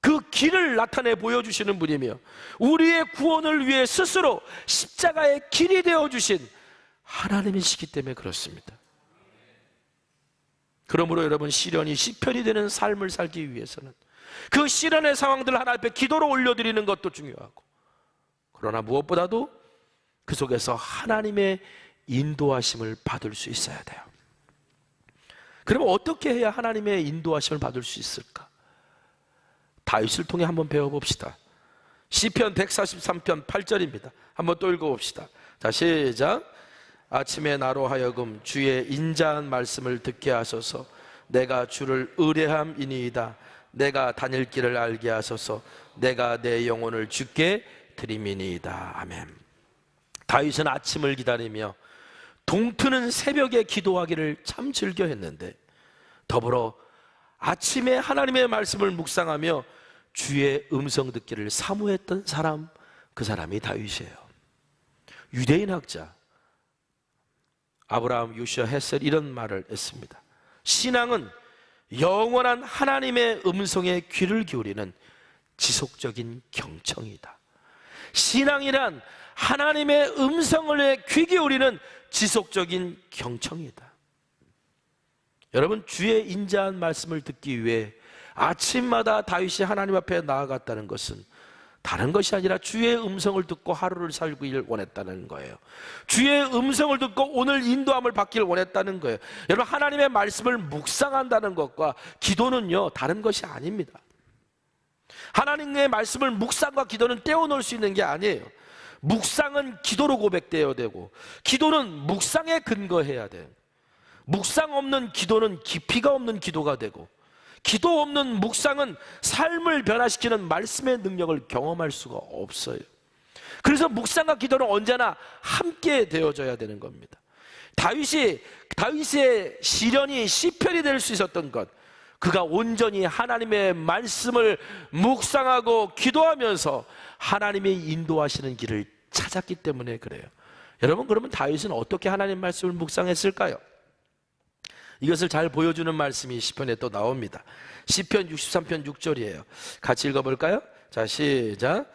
Speaker 1: 그 길을 나타내 보여주시는 분이며 우리의 구원을 위해 스스로 십자가의 길이 되어주신 하나님이시기 때문에 그렇습니다. 그러므로 여러분, 시련이 시편이 되는 삶을 살기 위해서는 그 시련의 상황들을 하나님 앞에 기도로 올려드리는 것도 중요하고, 그러나 무엇보다도 그 속에서 하나님의 인도하심을 받을 수 있어야 돼요. 그러면 어떻게 해야 하나님의 인도하심을 받을 수 있을까? 다윗을 통해 한번 배워봅시다. 시편 143편 8절입니다. 한번 또 읽어봅시다. 자, 시작. 아침에 나로 하여금 주의 인자한 말씀을 듣게 하소서. 내가 주를 의뢰함이니이다. 내가 다닐 길을 알게 하소서. 내가 내 영혼을 주께 드림이니이다. 아멘. 다윗은 아침을 기다리며 동트는 새벽에 기도하기를 참 즐겨했는데 더불어 아침에 하나님의 말씀을 묵상하며 주의 음성 듣기를 사모했던 사람, 그 사람이 다윗이에요. 유대인 학자 아브라함 요시아 헤셀 이런 말을 했습니다. 신앙은 영원한 하나님의 음성에 귀를 기울이는 지속적인 경청이다. 신앙이란 하나님의 음성을 귀 기울이는 지속적인 경청이다. 여러분, 주의 인자한 말씀을 듣기 위해 아침마다 다윗이 하나님 앞에 나아갔다는 것은 다른 것이 아니라 주의 음성을 듣고 하루를 살기를 원했다는 거예요. 주의 음성을 듣고 오늘 인도함을 받기를 원했다는 거예요. 여러분, 하나님의 말씀을 묵상한다는 것과 기도는요, 다른 것이 아닙니다. 하나님의 말씀을 묵상과 기도는 떼어놓을 수 있는 게 아니에요. 묵상은 기도로 고백되어야 되고 기도는 묵상에 근거해야 돼요. 묵상 없는 기도는 깊이가 없는 기도가 되고 기도 없는 묵상은 삶을 변화시키는 말씀의 능력을 경험할 수가 없어요. 그래서 묵상과 기도는 언제나 함께 되어져야 되는 겁니다. 다윗의 시련이 시편이 될 수 있었던 것, 그가 온전히 하나님의 말씀을 묵상하고 기도하면서 하나님의 인도하시는 길을 찾았기 때문에 그래요. 여러분, 그러면 다윗은 어떻게 하나님 말씀을 묵상했을까요? 이것을 잘 보여주는 말씀이 시편에 또 나옵니다. 시편 63편 6절이에요. 같이 읽어볼까요? 자, 시작.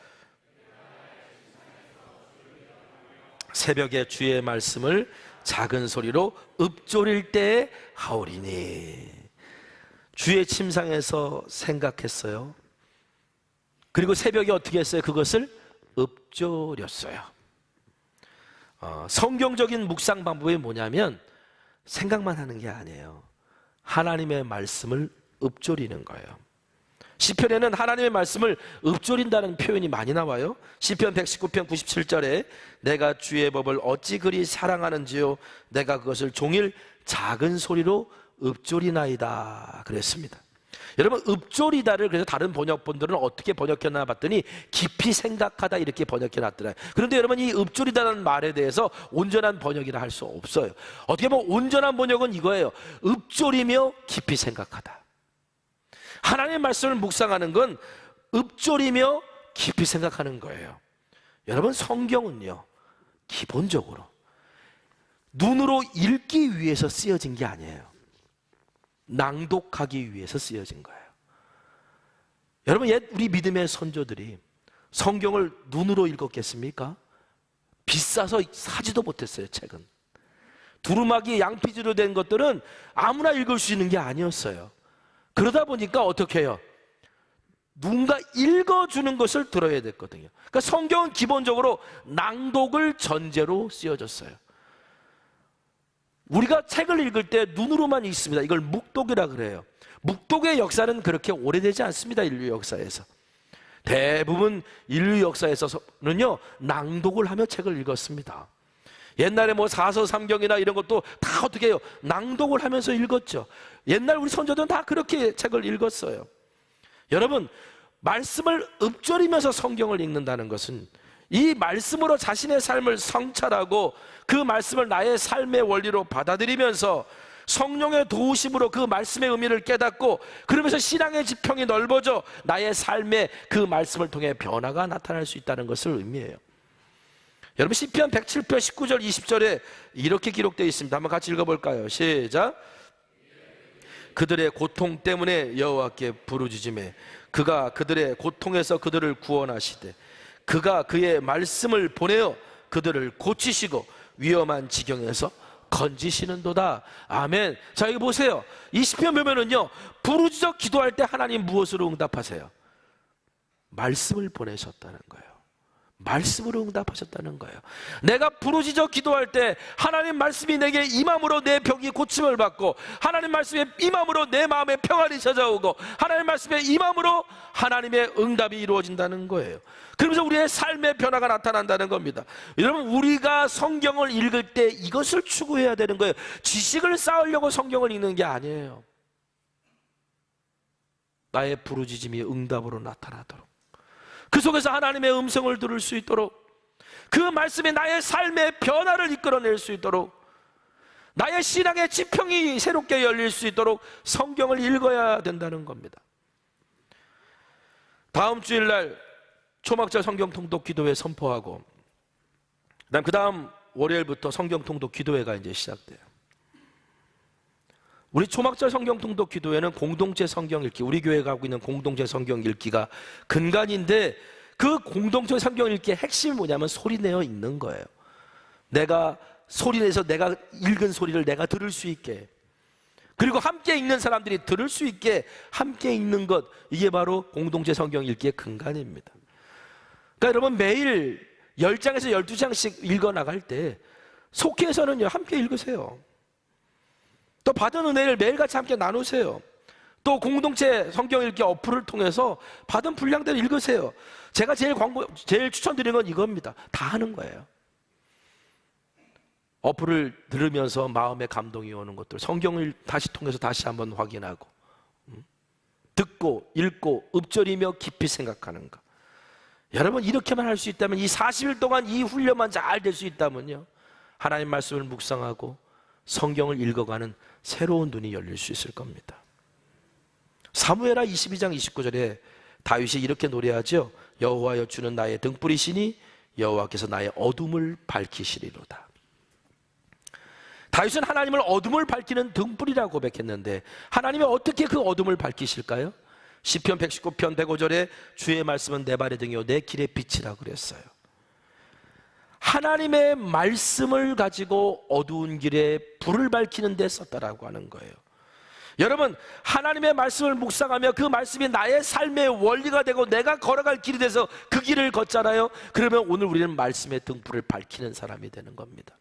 Speaker 1: 새벽에 주의 말씀을 작은 소리로 읊조릴 때에 하오리니. 주의 침상에서 생각했어요. 그리고 새벽에 어떻게 했어요? 그것을 읊조렸어요. 성경적인 묵상 방법이 뭐냐면 생각만 하는 게 아니에요. 하나님의 말씀을 읊조리는 거예요. 시편에는 하나님의 말씀을 읊조린다는 표현이 많이 나와요. 시편 119편 97절에 내가 주의 법을 어찌 그리 사랑하는지요 내가 그것을 종일 작은 소리로 읊조리나이다 그랬습니다. 여러분, 읊조리다를 그래서 다른 번역본들은 어떻게 번역했나 봤더니 깊이 생각하다 이렇게 번역해놨더라고요. 그런데 여러분, 이 읊조리다는 말에 대해서 온전한 번역이라 할 수 없어요. 어떻게 보면 온전한 번역은 이거예요. 읊조리며 깊이 생각하다. 하나님의 말씀을 묵상하는 건 읊조리며 깊이 생각하는 거예요. 여러분, 성경은요 기본적으로 눈으로 읽기 위해서 쓰여진 게 아니에요. 낭독하기 위해서 쓰여진 거예요. 여러분, 옛 우리 믿음의 선조들이 성경을 눈으로 읽었겠습니까? 비싸서 사지도 못했어요. 책은 두루마기 양피지로 된 것들은 아무나 읽을 수 있는 게 아니었어요. 그러다 보니까 어떻게 해요? 누군가 읽어주는 것을 들어야 됐거든요. 그러니까 성경은 기본적으로 낭독을 전제로 쓰여졌어요. 우리가 책을 읽을 때 눈으로만 읽습니다. 이걸 묵독이라 그래요. 묵독의 역사는 그렇게 오래되지 않습니다. 인류 역사에서 대부분 인류 역사에서는요 낭독을 하며 책을 읽었습니다. 옛날에 뭐 사서삼경이나 이런 것도 다 어떻게 해요? 낭독을 하면서 읽었죠. 옛날 우리 선조들은 다 그렇게 책을 읽었어요. 여러분, 말씀을 읊조리면서 성경을 읽는다는 것은 이 말씀으로 자신의 삶을 성찰하고 그 말씀을 나의 삶의 원리로 받아들이면서 성령의 도우심으로 그 말씀의 의미를 깨닫고 그러면서 신앙의 지평이 넓어져 나의 삶에 그 말씀을 통해 변화가 나타날 수 있다는 것을 의미해요. 여러분, 시편 107편 19절 20절에 이렇게 기록되어 있습니다. 한번 같이 읽어볼까요? 시작. 그들의 고통 때문에 여호와께 부르짖으매 그가 그들의 고통에서 그들을 구원하시되 그가 그의 말씀을 보내어 그들을 고치시고 위험한 지경에서 건지시는도다. 아멘. 자, 여기 보세요. 이 시편 보면은요 부르짖어 기도할 때 하나님 무엇으로 응답하세요? 말씀을 보내셨다는 거예요. 말씀으로 응답하셨다는 거예요. 내가 부르짖어 기도할 때 하나님 말씀이 내게 임함으로 내 병이 고침을 받고 하나님 말씀에 임함으로 내 마음에 평안이 찾아오고 하나님 말씀에 임함으로 하나님의 응답이 이루어진다는 거예요. 그러면서 우리의 삶의 변화가 나타난다는 겁니다. 여러분, 우리가 성경을 읽을 때 이것을 추구해야 되는 거예요. 지식을 쌓으려고 성경을 읽는 게 아니에요. 나의 부르짖음이 응답으로 나타나도록 그 속에서 하나님의 음성을 들을 수 있도록, 그 말씀이 나의 삶의 변화를 이끌어낼 수 있도록, 나의 신앙의 지평이 새롭게 열릴 수 있도록 성경을 읽어야 된다는 겁니다. 다음 주일날 초막절 성경 통독 기도회 선포하고, 그 다음 월요일부터 성경 통독 기도회가 이제 시작돼요. 우리 초막절 성경 통독 기도회는 공동체 성경 읽기, 우리 교회가 하고 있는 공동체 성경 읽기가 근간인데, 그 공동체 성경 읽기의 핵심이 뭐냐면 소리내어 읽는 거예요. 내가 소리내서 내가 읽은 소리를 내가 들을 수 있게, 그리고 함께 읽는 사람들이 들을 수 있게 함께 읽는 것, 이게 바로 공동체 성경 읽기의 근간입니다. 그러니까 여러분, 매일 10장에서 12장씩 읽어 나갈 때 속회에서는요 함께 읽으세요. 또 받은 은혜를 매일같이 함께 나누세요. 또 공동체 성경 읽기 어플을 통해서 받은 분량대로 읽으세요. 제가 제일 추천드리는 건 이겁니다. 다 하는 거예요. 어플을 들으면서 마음에 감동이 오는 것들, 성경을 다시 통해서 다시 한번 확인하고, 듣고 읽고 읊조리며 깊이 생각하는 것. 여러분, 이렇게만 할 수 있다면, 이 40일 동안 이 훈련만 잘 될 수 있다면요, 하나님 말씀을 묵상하고 성경을 읽어가는 새로운 눈이 열릴 수 있을 겁니다. 사무엘하 22장 29절에 다윗이 이렇게 노래하죠. 여호와여, 주는 나의 등불이시니 여호와께서 나의 어둠을 밝히시리로다. 다윗은 하나님을 어둠을 밝히는 등불이라고 고백했는데, 하나님이 어떻게 그 어둠을 밝히실까요? 시편 119편 105절에 주의 말씀은 내 발의 등이요 내 길의 빛이라 그랬어요. 하나님의 말씀을 가지고 어두운 길에 불을 밝히는 데 썼다라고 하는 거예요. 여러분, 하나님의 말씀을 묵상하며 그 말씀이 나의 삶의 원리가 되고 내가 걸어갈 길이 돼서 그 길을 걷잖아요. 그러면 오늘 우리는 말씀의 등불을 밝히는 사람이 되는 겁니다.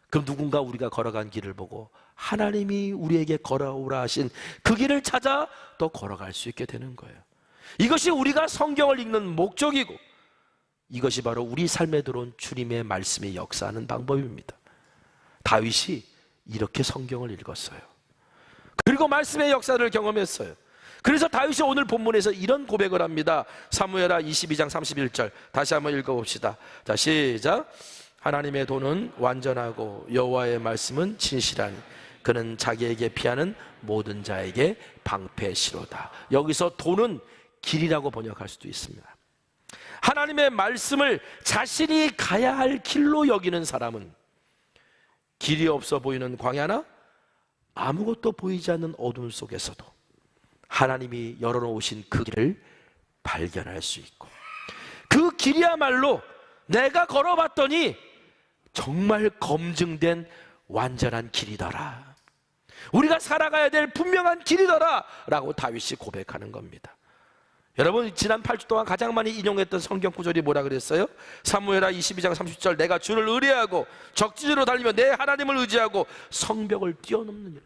Speaker 1: 그럼 누군가 우리가 걸어간 길을 보고 하나님이 우리에게 걸어오라 하신 그 길을 찾아 또 걸어갈 수 있게 되는 거예요. 이것이 우리가 성경을 읽는 목적이고, 이것이 바로 우리 삶에 들어온 주님의 말씀이 역사하는 방법입니다. 다윗이 이렇게 성경을 읽었어요. 그리고 말씀의 역사를 경험했어요. 그래서 다윗이 오늘 본문에서 이런 고백을 합니다. 사무엘하 22장 31절 다시 한번 읽어봅시다. 자, 시작. 하나님의 도는 완전하고 여호와의 말씀은 진실하니 그는 자기에게 피하는 모든 자에게 방패시로다. 여기서 도는 길이라고 번역할 수도 있습니다. 하나님의 말씀을 자신이 가야 할 길로 여기는 사람은 길이 없어 보이는 광야나 아무것도 보이지 않는 어둠 속에서도 하나님이 열어놓으신 그 길을 발견할 수 있고, 그 길이야말로 내가 걸어봤더니 정말 검증된 완전한 길이더라, 우리가 살아가야 될 분명한 길이더라 라고 다윗이 고백하는 겁니다. 여러분, 지난 8주 동안 가장 많이 인용했던 성경 구절이 뭐라 그랬어요? 사무엘하 22장 30절 내가 주를 의뢰하고 적진으로 달리며 내 하나님을 의지하고 성벽을 뛰어넘느니라.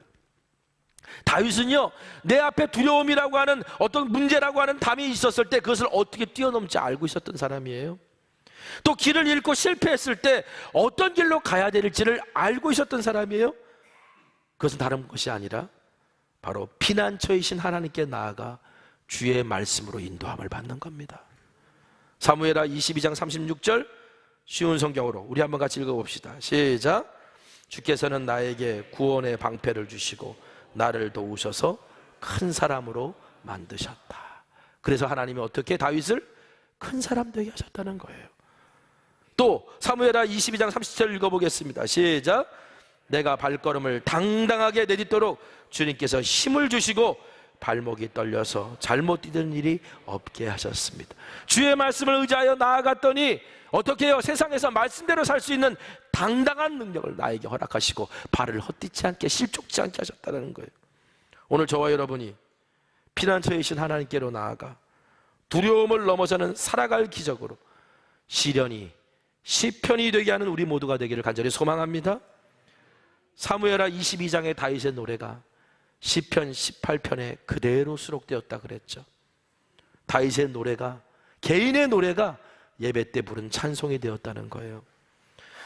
Speaker 1: 다윗은요, 내 앞에 두려움이라고 하는 어떤 문제라고 하는 담이 있었을 때 그것을 어떻게 뛰어넘지 알고 있었던 사람이에요. 또 길을 잃고 실패했을 때 어떤 길로 가야 될지를 알고 있었던 사람이에요. 그것은 다른 것이 아니라 바로 피난처이신 하나님께 나아가 주의 말씀으로 인도함을 받는 겁니다. 사무엘하 22장 36절 쉬운 성경으로 우리 한번 같이 읽어봅시다. 시작. 주께서는 나에게 구원의 방패를 주시고 나를 도우셔서 큰 사람으로 만드셨다. 그래서 하나님이 어떻게 다윗을 큰 사람 되게 하셨다는 거예요. 또 사무엘하 22장 30절 읽어보겠습니다. 시작. 내가 발걸음을 당당하게 내딛도록 주님께서 힘을 주시고 발목이 떨려서 잘못 뛰는 일이 없게 하셨습니다. 주의 말씀을 의지하여 나아갔더니 어떻게 해요? 세상에서 말씀대로 살 수 있는 당당한 능력을 나에게 허락하시고 발을 헛디지 않게 실족지 않게 하셨다는 거예요. 오늘 저와 여러분이 피난처이신 하나님께로 나아가 두려움을 넘어서는 살아갈 기적으로 시련이 시편이 되게 하는 우리 모두가 되기를 간절히 소망합니다. 사무엘하 22장의 다윗의 노래가 시편 18편에 그대로 수록되었다 그랬죠. 다윗의 노래가, 개인의 노래가 예배 때 부른 찬송이 되었다는 거예요.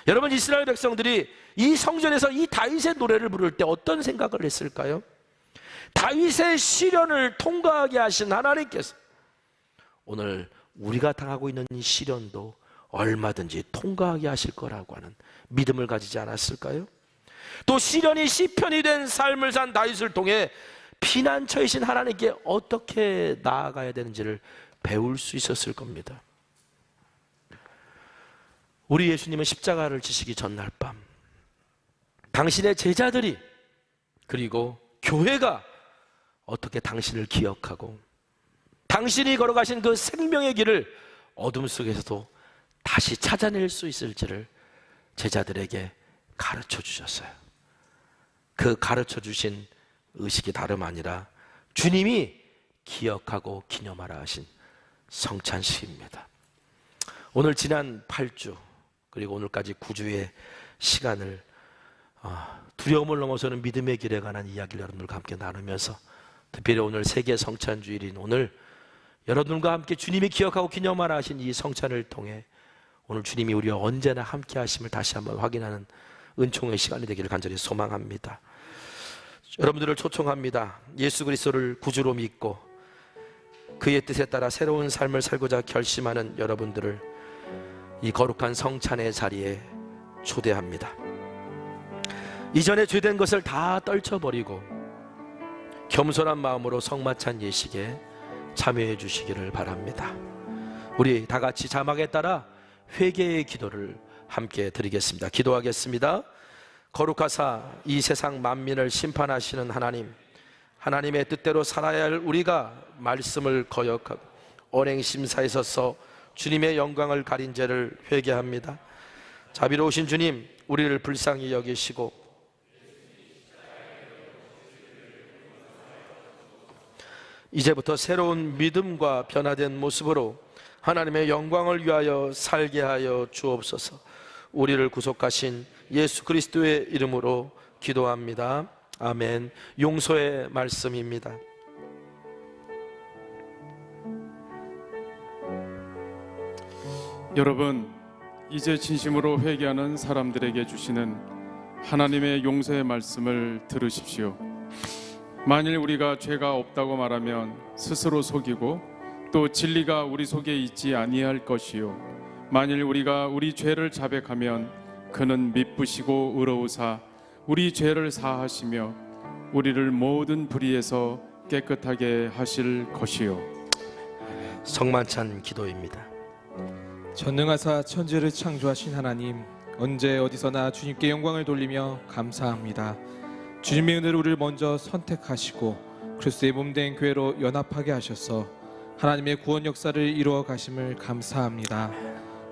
Speaker 1: 여러분, 이스라엘 백성들이 이 성전에서 이 다윗의 노래를 부를 때 어떤 생각을 했을까요? 다윗의 시련을 통과하게 하신 하나님께서 오늘 우리가 당하고 있는 이 시련도 얼마든지 통과하게 하실 거라고 하는 믿음을 가지지 않았을까요? 또 시련이 시편이 된 삶을 산 다윗을 통해 피난처이신 하나님께 어떻게 나아가야 되는지를 배울 수 있었을 겁니다. 우리 예수님은 십자가를 지시기 전날 밤 당신의 제자들이 그리고 교회가 어떻게 당신을 기억하고 당신이 걸어가신 그 생명의 길을 어둠 속에서도 다시 찾아낼 수 있을지를 제자들에게 가르쳐 주셨어요. 그 가르쳐 주신 의식이 다름 아니라 주님이 기억하고 기념하라 하신 성찬식입니다. 오늘 지난 8주 그리고 오늘까지 9주의 시간을 두려움을 넘어서는 믿음의 길에 관한 이야기를 여러분들과 함께 나누면서 특별히 오늘 세계 성찬주일인 오늘 여러분과 함께 주님이 기억하고 기념하라 하신 이 성찬을 통해 오늘 주님이 우리와 언제나 함께 하심을 다시 한번 확인하는 은총의 시간이 되기를 간절히 소망합니다. 여러분들을 초청합니다. 예수 그리스도를 구주로 믿고 그의 뜻에 따라 새로운 삶을 살고자 결심하는 여러분들을 이 거룩한 성찬의 자리에 초대합니다. 이전에 죄된 것을 다 떨쳐버리고 겸손한 마음으로 성만찬 예식에 참여해 주시기를 바랍니다. 우리 다 같이 자막에 따라 회개의 기도를 함께 드리겠습니다. 기도하겠습니다. 거룩하사 이 세상 만민을 심판하시는 하나님, 하나님의 뜻대로 살아야 할 우리가 말씀을 거역하고 언행심사에 서서 주님의 영광을 가린 죄를 회개합니다. 자비로우신 주님, 우리를 불쌍히 여기시고 이제부터 새로운 믿음과 변화된 모습으로 하나님의 영광을 위하여 살게 하여 주옵소서. 우리를 구속하신 예수 그리스도의 이름으로 기도합니다. 아멘. 용서의 말씀입니다.
Speaker 2: 여러분, 이제 진심으로 회개하는 사람들에게 주시는 하나님의 용서의 말씀을 들으십시오. 만일 우리가 죄가 없다고 말하면 스스로 속이고 또 진리가 우리 속에 있지 아니할 것이요, 만일 우리가 우리 죄를 자백하면 그는 미쁘시고 의로우사 우리 죄를 사하시며 우리를 모든 불의에서 깨끗하게 하실 것이요.
Speaker 1: 성만찬 기도입니다.
Speaker 3: 전능하사 천지를 창조하신 하나님, 언제 어디서나 주님께 영광을 돌리며 감사합니다. 주님의 은혜로 우리를 먼저 선택하시고 그리스도의 몸된 교회로 연합하게 하셔서 하나님의 구원 역사를 이루어 가심을 감사합니다.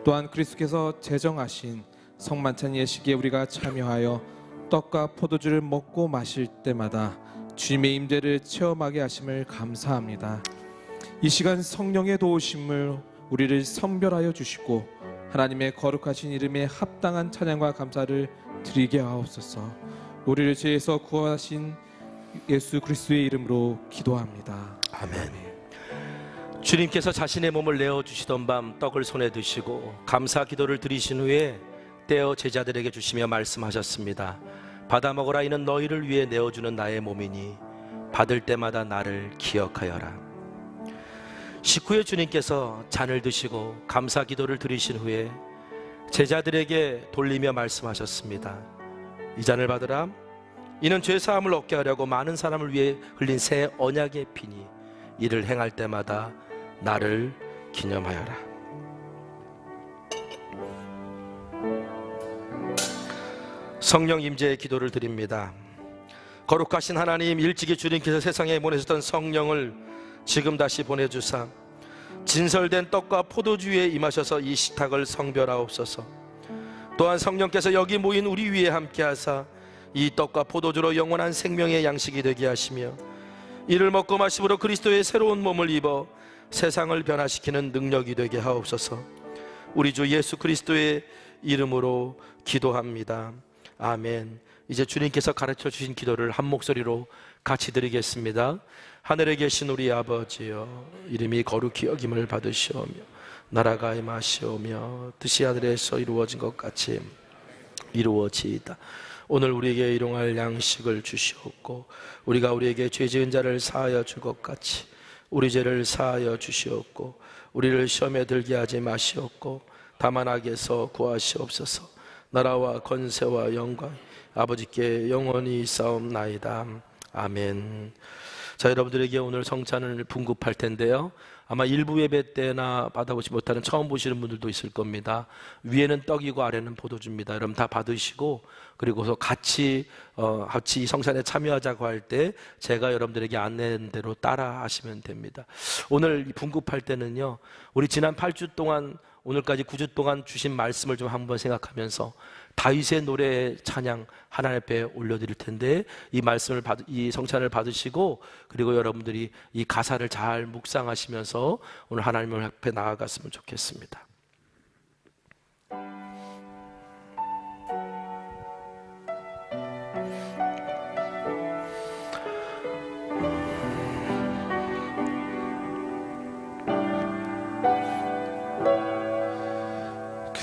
Speaker 3: 또한 그리스도께서 제정하신 성만찬 예식에 우리가 참여하여 떡과 포도주를 먹고 마실 때마다 주님의 임재를 체험하게 하심을 감사합니다. 이 시간 성령의 도우심을 우리를 선별하여 주시고 하나님의 거룩하신 이름에 합당한 찬양과 감사를 드리게 하옵소서. 우리를 죄에서 구원하신 예수 그리스도의 이름으로 기도합니다.
Speaker 1: 아멘. 주님께서 자신의 몸을 내어주시던 밤 떡을 손에 드시고 감사 기도를 드리신 후에 떼어 제자들에게 주시며 말씀하셨습니다. 받아 먹으라. 이는 너희를 위해 내어주는 나의 몸이니 받을 때마다 나를 기억하여라. 식후에 주님께서 잔을 드시고 감사 기도를 드리신 후에 제자들에게 돌리며 말씀하셨습니다. 이 잔을 받으라. 이는 죄사함을 얻게 하려고 많은 사람을 위해 흘린 새 언약의 피니 이를 행할 때마다 나를 기념하여라. 성령 임재의 기도를 드립니다. 거룩하신 하나님, 일찍이 주님께서 세상에 보내셨던 성령을 지금 다시 보내주사 진설된 떡과 포도주에 임하셔서 이 식탁을 성별하옵소서. 또한 성령께서 여기 모인 우리 위에 함께하사 이 떡과 포도주로 영원한 생명의 양식이 되게 하시며 이를 먹고 마심으로 그리스도의 새로운 몸을 입어 세상을 변화시키는 능력이 되게 하옵소서. 우리 주 예수 그리스도의 이름으로 기도합니다. 아멘. 이제 주님께서 가르쳐 주신 기도를 한 목소리로 같이 드리겠습니다. 하늘에 계신 우리 아버지여, 이름이 거룩히 여김을 받으시오며 나라가 임하시오며 뜻이 하늘에서 이루어진 것 같이 이루어지이다. 오늘 우리에게 일용할 양식을 주시옵고 우리가 우리에게 죄 지은 자를 사하여 줄 것 같이 우리 죄를 사하여 주시옵고 우리를 시험에 들게 하지 마시옵고 다만 악에서 구하시옵소서. 나라와 권세와 영광 아버지께 영원히 있사옵나이다. 아멘. 자, 여러분들에게 오늘 성찬을 분급할 텐데요, 아마 일부 예배 때나 받아보지 못하는 처음 보시는 분들도 있을 겁니다. 위에는 떡이고 아래는 포도주입니다. 여러분 다 받으시고, 그리고서 같이 이 성찬에 참여하자고 할 때 제가 여러분들에게 안내한 대로 따라 하시면 됩니다. 오늘 분급할 때는요, 우리 지난 8주 동안 오늘까지 9주 동안 주신 말씀을 좀 한번 생각하면서 다윗의 노래 찬양 하나님 앞에 올려드릴 텐데, 이 성찬을 받으시고, 그리고 여러분들이 이 가사를 잘 묵상하시면서 오늘 하나님 앞에 나아갔으면 좋겠습니다.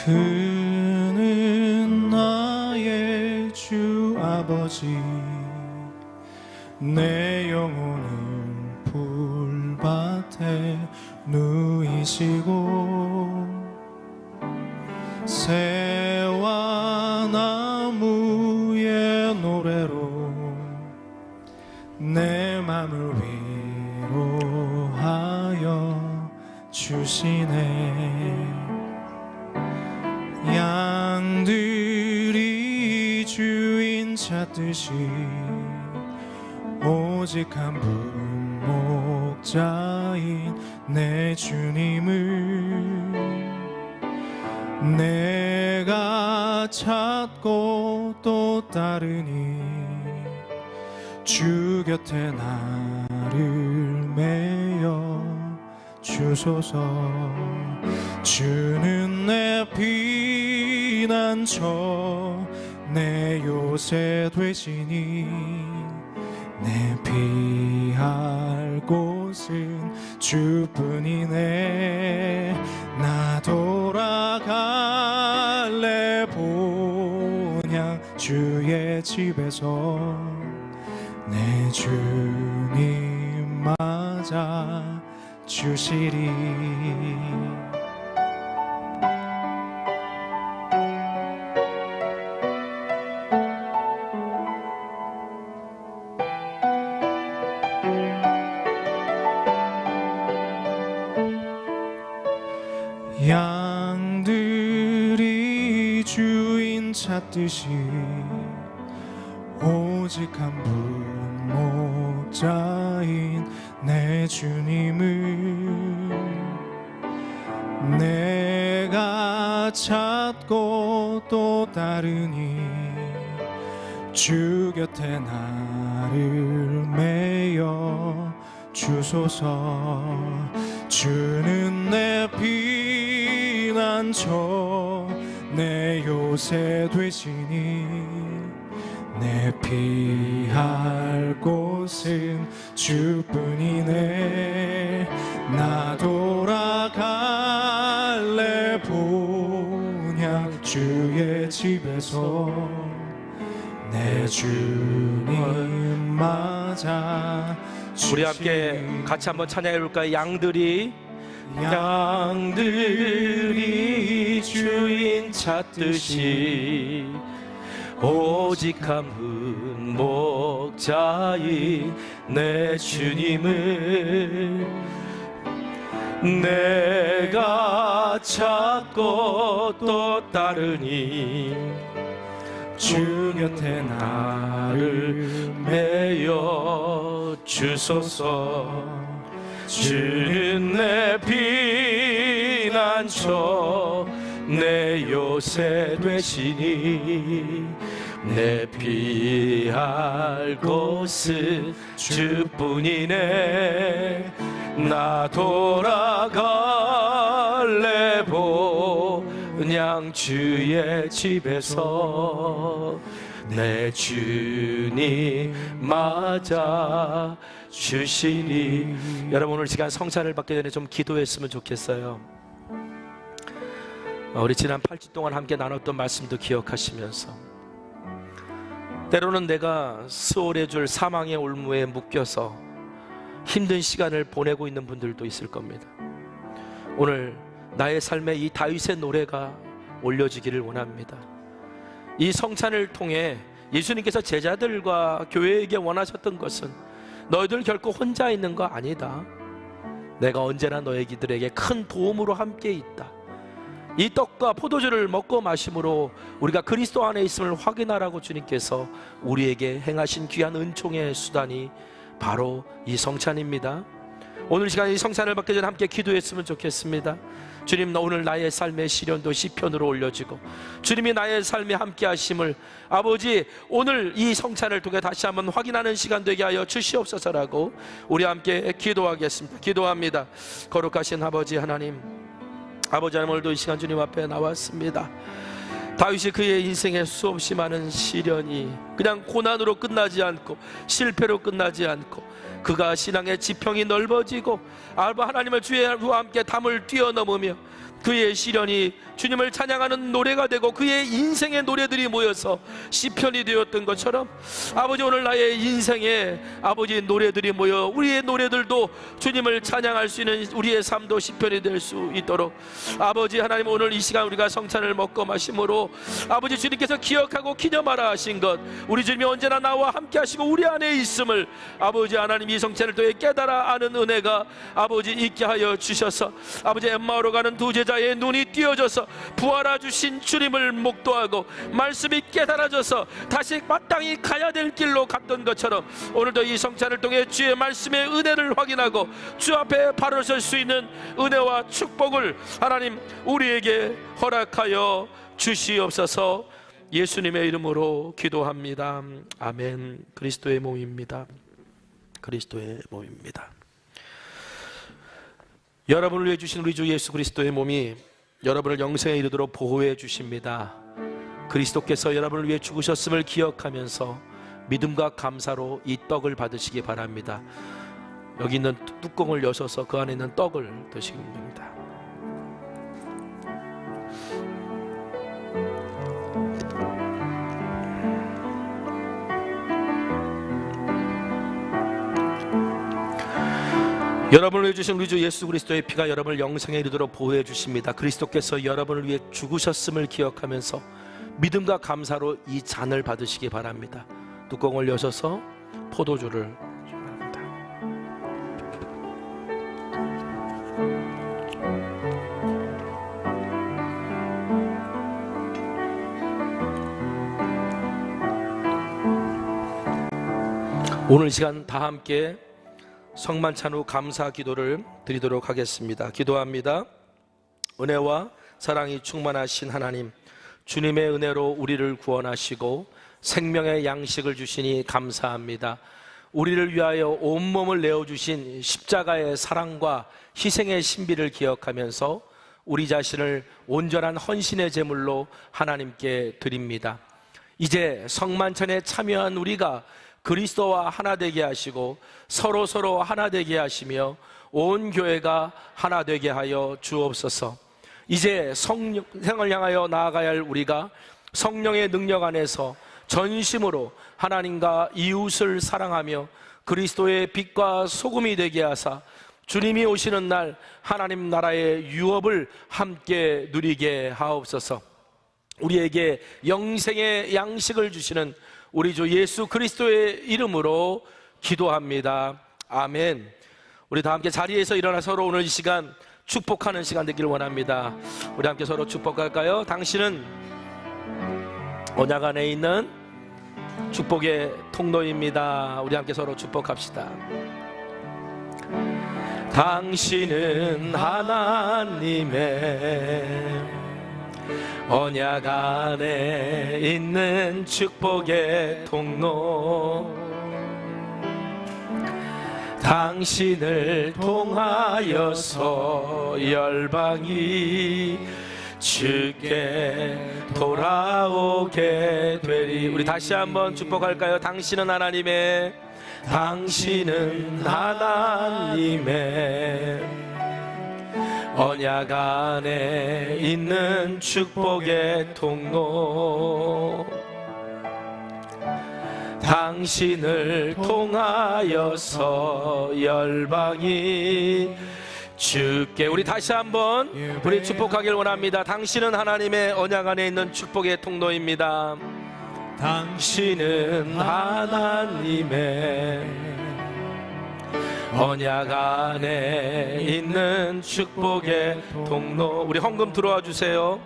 Speaker 4: 그는 나의 주 아버지, 내 영혼은 풀밭에 누이시고 새와 나무의 노래로 내 맘을 위로하여 주시네. 양들이 주인 찾듯이 오직 한 분 목자인 내 주님을 내가 찾고 또 따르니 주 곁에 나를 메어 주소서. 주는 내 피난처 내 요새 되시니 내 피할 곳은 주뿐이네. 나 돌아갈래 본향 주의 집에서 내 주님 맞아 주시리. 양들이 주인 찾듯이 오직 한 분 목자인 내 주님을 내가 찾고 또 따르니 주 곁에 나를 메어 주소서. 주는 내 피난처 내 요새 되시니 내 피할 곳은 주뿐이네. 나 돌아갈래 본향 주의 집에서 내 주님 맞아 주시니.
Speaker 1: 우리 함께 같이 한번 찬양해 볼까요? 양들이 주인 찾듯이 오직 한 분 목자인 내 주님을 내가 찾고 또 따르니 주 곁에 나를 메어 주소서. 주는 내 피난처 내 요새 되시니 내 피할 곳은 주뿐이네. 나 돌아갈래 본향 주의 집에서 내 주님 맞아 주시니. 여러분 오늘 시간 성찬을 받기 전에 좀 기도했으면 좋겠어요. 우리 지난 8주 동안 함께 나눴던 말씀도 기억하시면서, 때로는 내가 수월의 줄 사망의 올무에 묶여서 힘든 시간을 보내고 있는 분들도 있을 겁니다. 오늘 나의 삶에 이 다윗의 노래가 올려지기를 원합니다. 이 성찬을 통해 예수님께서 제자들과 교회에게 원하셨던 것은 너희들 결코 혼자 있는 거 아니다. 내가 언제나 너희들에게 큰 도움으로 함께 있다. 이 떡과 포도주를 먹고 마심으로 우리가 그리스도 안에 있음을 확인하라고 주님께서 우리에게 행하신 귀한 은총의 수단이 바로 이 성찬입니다. 오늘 시간에 이 성찬을 받기 전에 함께 기도했으면 좋겠습니다. 주님, 오늘 나의 삶의 시련도 시편으로 올려지고 주님이 나의 삶에 함께 하심을 아버지 오늘 이 성찬을 통해 다시 한번 확인하는 시간 되게 하여 주시옵소서라고 우리 함께 기도하겠습니다. 기도합니다. 거룩하신 아버지 하나님, 아버지 하나님, 오늘도 이 시간 주님 앞에 나왔습니다. 다윗이 그의 인생에 수없이 많은 시련이 그냥 고난으로 끝나지 않고 실패로 끝나지 않고 그가 신앙의 지평이 넓어지고 하나님을 주의 와 함께 담을 뛰어넘으며 그의 시련이 주님을 찬양하는 노래가 되고 그의 인생의 노래들이 모여서 시편이 되었던 것처럼 아버지 오늘 나의 인생에 아버지 노래들이 모여 우리의 노래들도 주님을 찬양할 수 있는 우리의 삶도 시편이 될 수 있도록 아버지 하나님, 오늘 이 시간 우리가 성찬을 먹고 마심으로 아버지 주님께서 기억하고 기념하라 하신 것, 우리 주님이 언제나 나와 함께 하시고 우리 안에 있음을 아버지 하나님 이 성찬을 통해 깨달아 아는 은혜가 아버지 있게 하여 주셔서 아버지 엠마오로 가는 두 제자의 눈이 띄어져서 부활하 주신 주님을 목도하고 말씀이 깨달아져서 다시 마땅히 가야 될 길로 갔던 것처럼 오늘도 이 성찬을 통해 주의 말씀의 은혜를 확인하고 주 앞에 바로 설 수 있는 은혜와 축복을 하나님 우리에게 허락하여 주시옵소서. 예수님의 이름으로 기도합니다. 아멘. 그리스도의 몸입니다. 그리스도의 몸입니다. 여러분을 위해 주신 우리 주 예수 그리스도의 몸이 여러분을 영생에 이르도록 보호해 주십니다. 그리스도께서 여러분을 위해 죽으셨음을 기억하면서 믿음과 감사로 이 떡을 받으시기 바랍니다. 여기 있는 뚜껑을 여셔서 그 안에 있는 떡을 드시면 됩니다. 여러분을 위해 주신 우리 주 예수 그리스도의 피가 여러분을 영생에 이르도록 보호해 주십니다. 그리스도께서 여러분을 위해 죽으셨음을 기억하면서 믿음과 감사로 이 잔을 받으시기 바랍니다. 뚜껑을 여셔서 포도주를 바랍니다. 오늘 시간 다 함께 성만찬 후 감사 기도를 드리도록 하겠습니다. 기도합니다. 은혜와 사랑이 충만하신 하나님, 주님의 은혜로 우리를 구원하시고 생명의 양식을 주시니 감사합니다. 우리를 위하여 온몸을 내어주신 십자가의 사랑과 희생의 신비를 기억하면서 우리 자신을 온전한 헌신의 제물로 하나님께 드립니다. 이제 성만찬에 참여한 우리가 그리스도와 하나 되게 하시고 서로 하나 되게 하시며 온 교회가 하나 되게 하여 주옵소서. 이제 성령을 향하여 나아가야 할 우리가 성령의 능력 안에서 전심으로 하나님과 이웃을 사랑하며 그리스도의 빛과 소금이 되게 하사 주님이 오시는 날 하나님 나라의 유업을 함께 누리게 하옵소서. 우리에게 영생의 양식을 주시는 우리 주 예수 그리스도의 이름으로 기도합니다. 아멘. 우리 다 함께 자리에서 일어나 서로 오늘 이 시간 축복하는 시간 되기를 원합니다. 우리 함께 서로 축복할까요? 당신은 언약 안에 있는 축복의 통로입니다. 우리 함께 서로 축복합시다. 당신은 하나님의 언약 안에 있는 축복의 통로, 당신을 통하여서 열방이 주께 돌아오게 되리. 우리 다시 한번 축복할까요? 당신은 하나님의 언약 안에 있는 축복의 통로, 당신을 통하여서 열방이 주께. 우리 다시 한번 우리 축복하길 원합니다. 당신은 하나님의 언약 안에 있는 축복의 통로입니다. 당신은 하나님의 언약 안에 있는 축복의 통로. 우리 헌금 들어와 주세요.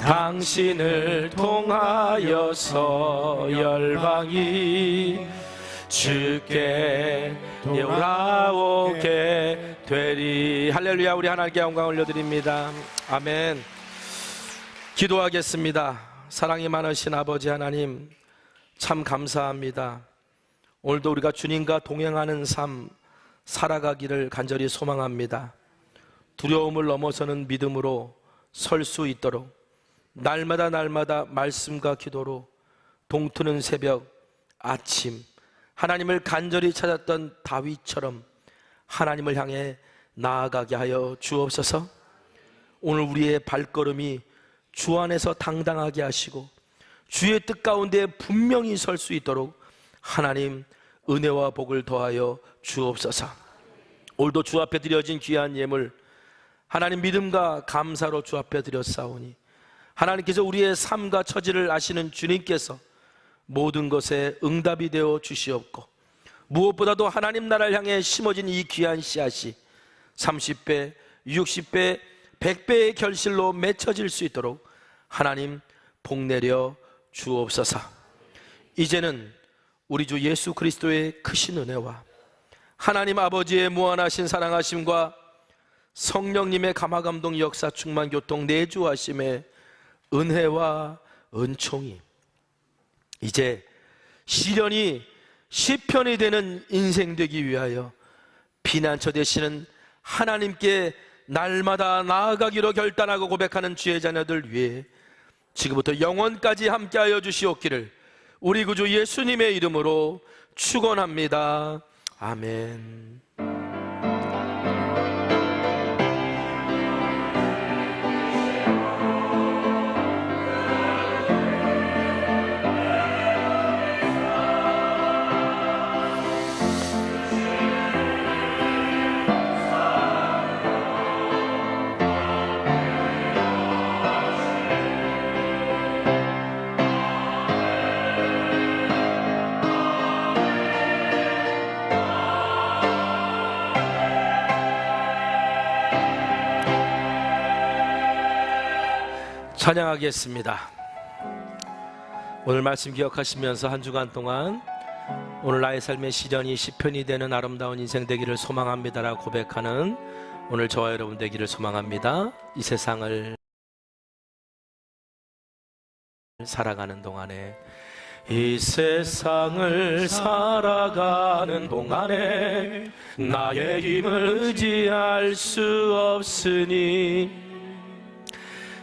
Speaker 1: 당신을 통하여서 열방이 주께 돌아오게 되리. 할렐루야. 우리 하나님께 영광 올려드립니다. 아멘. 기도하겠습니다. 사랑이 많으신 아버지 하나님, 참 감사합니다. 오늘도 우리가 주님과 동행하는 삶 살아가기를 간절히 소망합니다. 두려움을 넘어서는 믿음으로 설 수 있도록 날마다 말씀과 기도로 동트는 새벽 아침 하나님을 간절히 찾았던 다윗처럼 하나님을 향해 나아가게 하여 주옵소서. 오늘 우리의 발걸음이 주 안에서 당당하게 하시고 주의 뜻 가운데 분명히 설 수 있도록 하나님 은혜와 복을 더하여 주옵소서. 오늘도 주 앞에 드려진 귀한 예물 하나님 믿음과 감사로 주 앞에 드렸사오니 하나님께서 우리의 삶과 처지를 아시는 주님께서 모든 것에 응답이 되어 주시옵고, 무엇보다도 하나님 나라를 향해 심어진 이 귀한 씨앗이 30배, 60배, 100배의 결실로 맺혀질 수 있도록 하나님 복 내려 주옵소서. 이제는 우리 주 예수 그리스도의 크신 은혜와 하나님 아버지의 무한하신 사랑하심과 성령님의 감화감동 역사 충만 교통 내주하심의 은혜와 은총이 이제 시련이 시편이 되는 인생 되기 위하여 피난처 되시는 하나님께 날마다 나아가기로 결단하고 고백하는 주의 자녀들 위해 지금부터 영원까지 함께하여 주시옵기를 우리 구주 예수님의 이름으로 축원합니다. 아멘. 찬양하겠습니다. 오늘 말씀 기억하시면서 한 주간 동안 오늘 나의 삶의 시련이 시편이 되는 아름다운 인생 되기를 소망합니다라고 고백하는 오늘 저와 여러분 되기를 소망합니다. 이 세상을 살아가는 동안에 이 세상을 살아가는 동안에 나의 힘을 의지할 수 없으니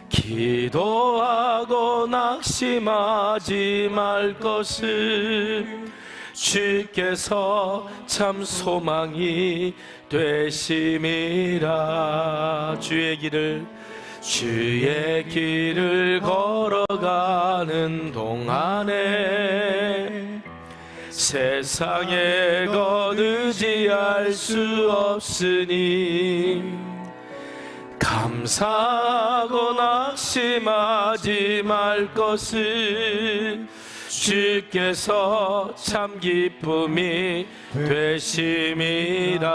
Speaker 1: 기도하고 낙심하지 말 것을 주께서 참 소망이 되심이라. 주의 길을 걸어가는 동안에 세상에 것 의지할 수 없으니 감사하고 낙심하지 말 것을 주께서 참 기쁨이 되심이라.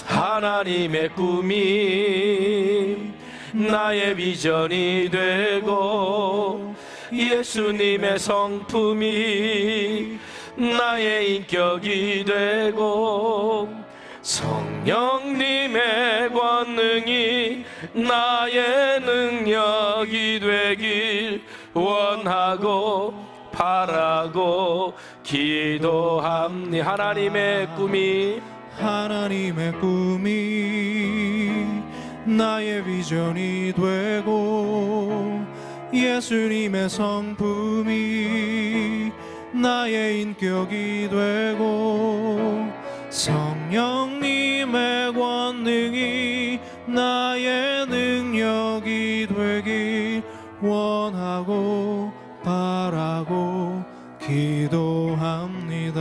Speaker 1: 하나님의 꿈이 나의 비전이 되고 예수님의 성품이 나의 인격이 되고 성령님의 권능이 나의 능력이 되길 원하고 바라고 기도합니다.
Speaker 4: 하나님의 꿈이 나의 비전이 되고 예수님의 성품이 나의 인격이 되고 성령님의 권능이 나의 능력이 되길 원하고 바라고 기도합니다.